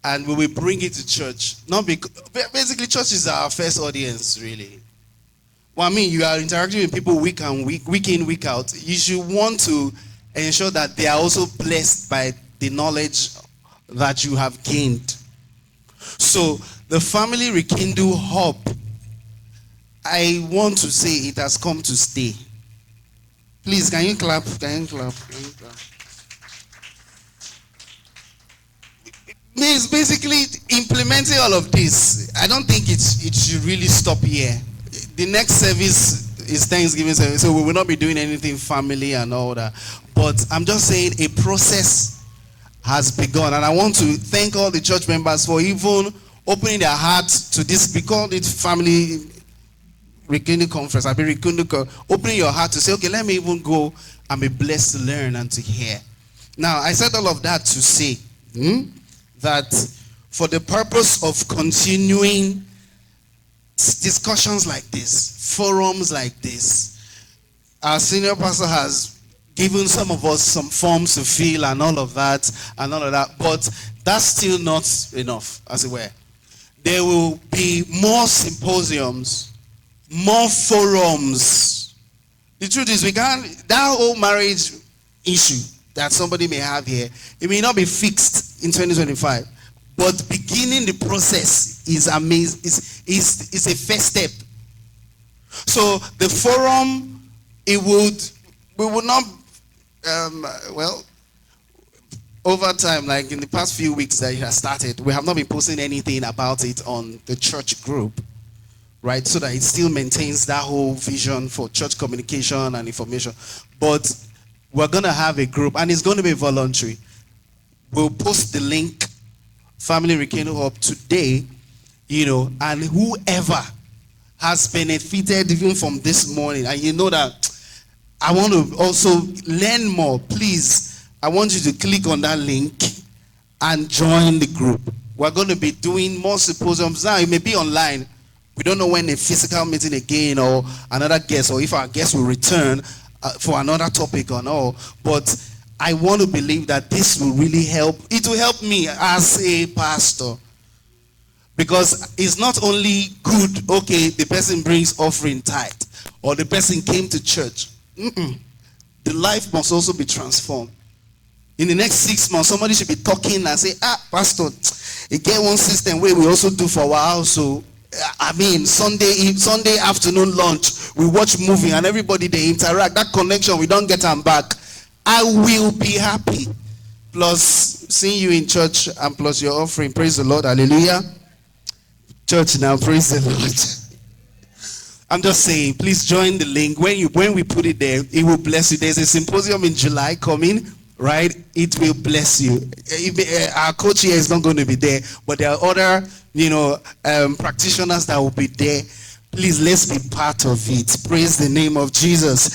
and we will bring it to church. Not because, basically, church is our first audience, really. Well, I mean, you are interacting with people week in, week out. You should want to ensure that they are also blessed by the knowledge that you have gained. So, the Family Rekindle Hub, I want to say it has come to stay. Please, can you clap? Can you clap? Means basically implementing all of this. I don't think it should really stop here. The next service is Thanksgiving service, so we will not be doing anything family and all that. But I'm just saying a process has begun, and I want to thank all the church members for even opening their hearts to this. We call it Family Rekindle Conference. I've been Rekindle, opening your heart to say, okay, let me even go and be blessed to learn and to hear. Now, I said all of that to say that for the purpose of continuing discussions like this, forums like this, our senior pastor has given some of us some forms to fill and all of that, but that's still not enough, as it were. There will be more symposiums, more forums. The truth is, that whole marriage issue that somebody may have here, it may not be fixed in 2025, but beginning the process is amazing. Is a first step. So the forum, we would not, over time, like in the past few weeks that it has started, we have not been posting anything about it on the church group, right? So that it still maintains that whole vision for church communication and information. But we're going to have a group, and it's going to be voluntary. We'll post the link, Family Rekindle Hub, today, and whoever has benefited even from this morning, and that I want to also learn more, please, I want you to click on that link and join the group. We're going to be doing more symposiums. Now, it may be online. We don't know when a physical meeting again, or another guest, or if our guest will return for another topic or no. But I want to believe that this will really help. It will help me as a pastor. Because it's not only good, okay, the person brings offering tithe, or the person came to church. The life must also be transformed. In the next 6 months, somebody should be talking and say, pastor, you get one system where we also do for our house. So, Sunday afternoon lunch, we watch movie and everybody, they interact. That connection, we don't get them back. I will be happy. Plus, seeing you in church and plus your offering. Praise the Lord. Hallelujah. Church now, praise the Lord. I'm just saying, please join the link. When we put it there, it will bless you. There's a symposium in July coming, right? It will bless you. Our coach here is not going to be there, but there are other, practitioners that will be there. Please, let's be part of it. Praise the name of Jesus.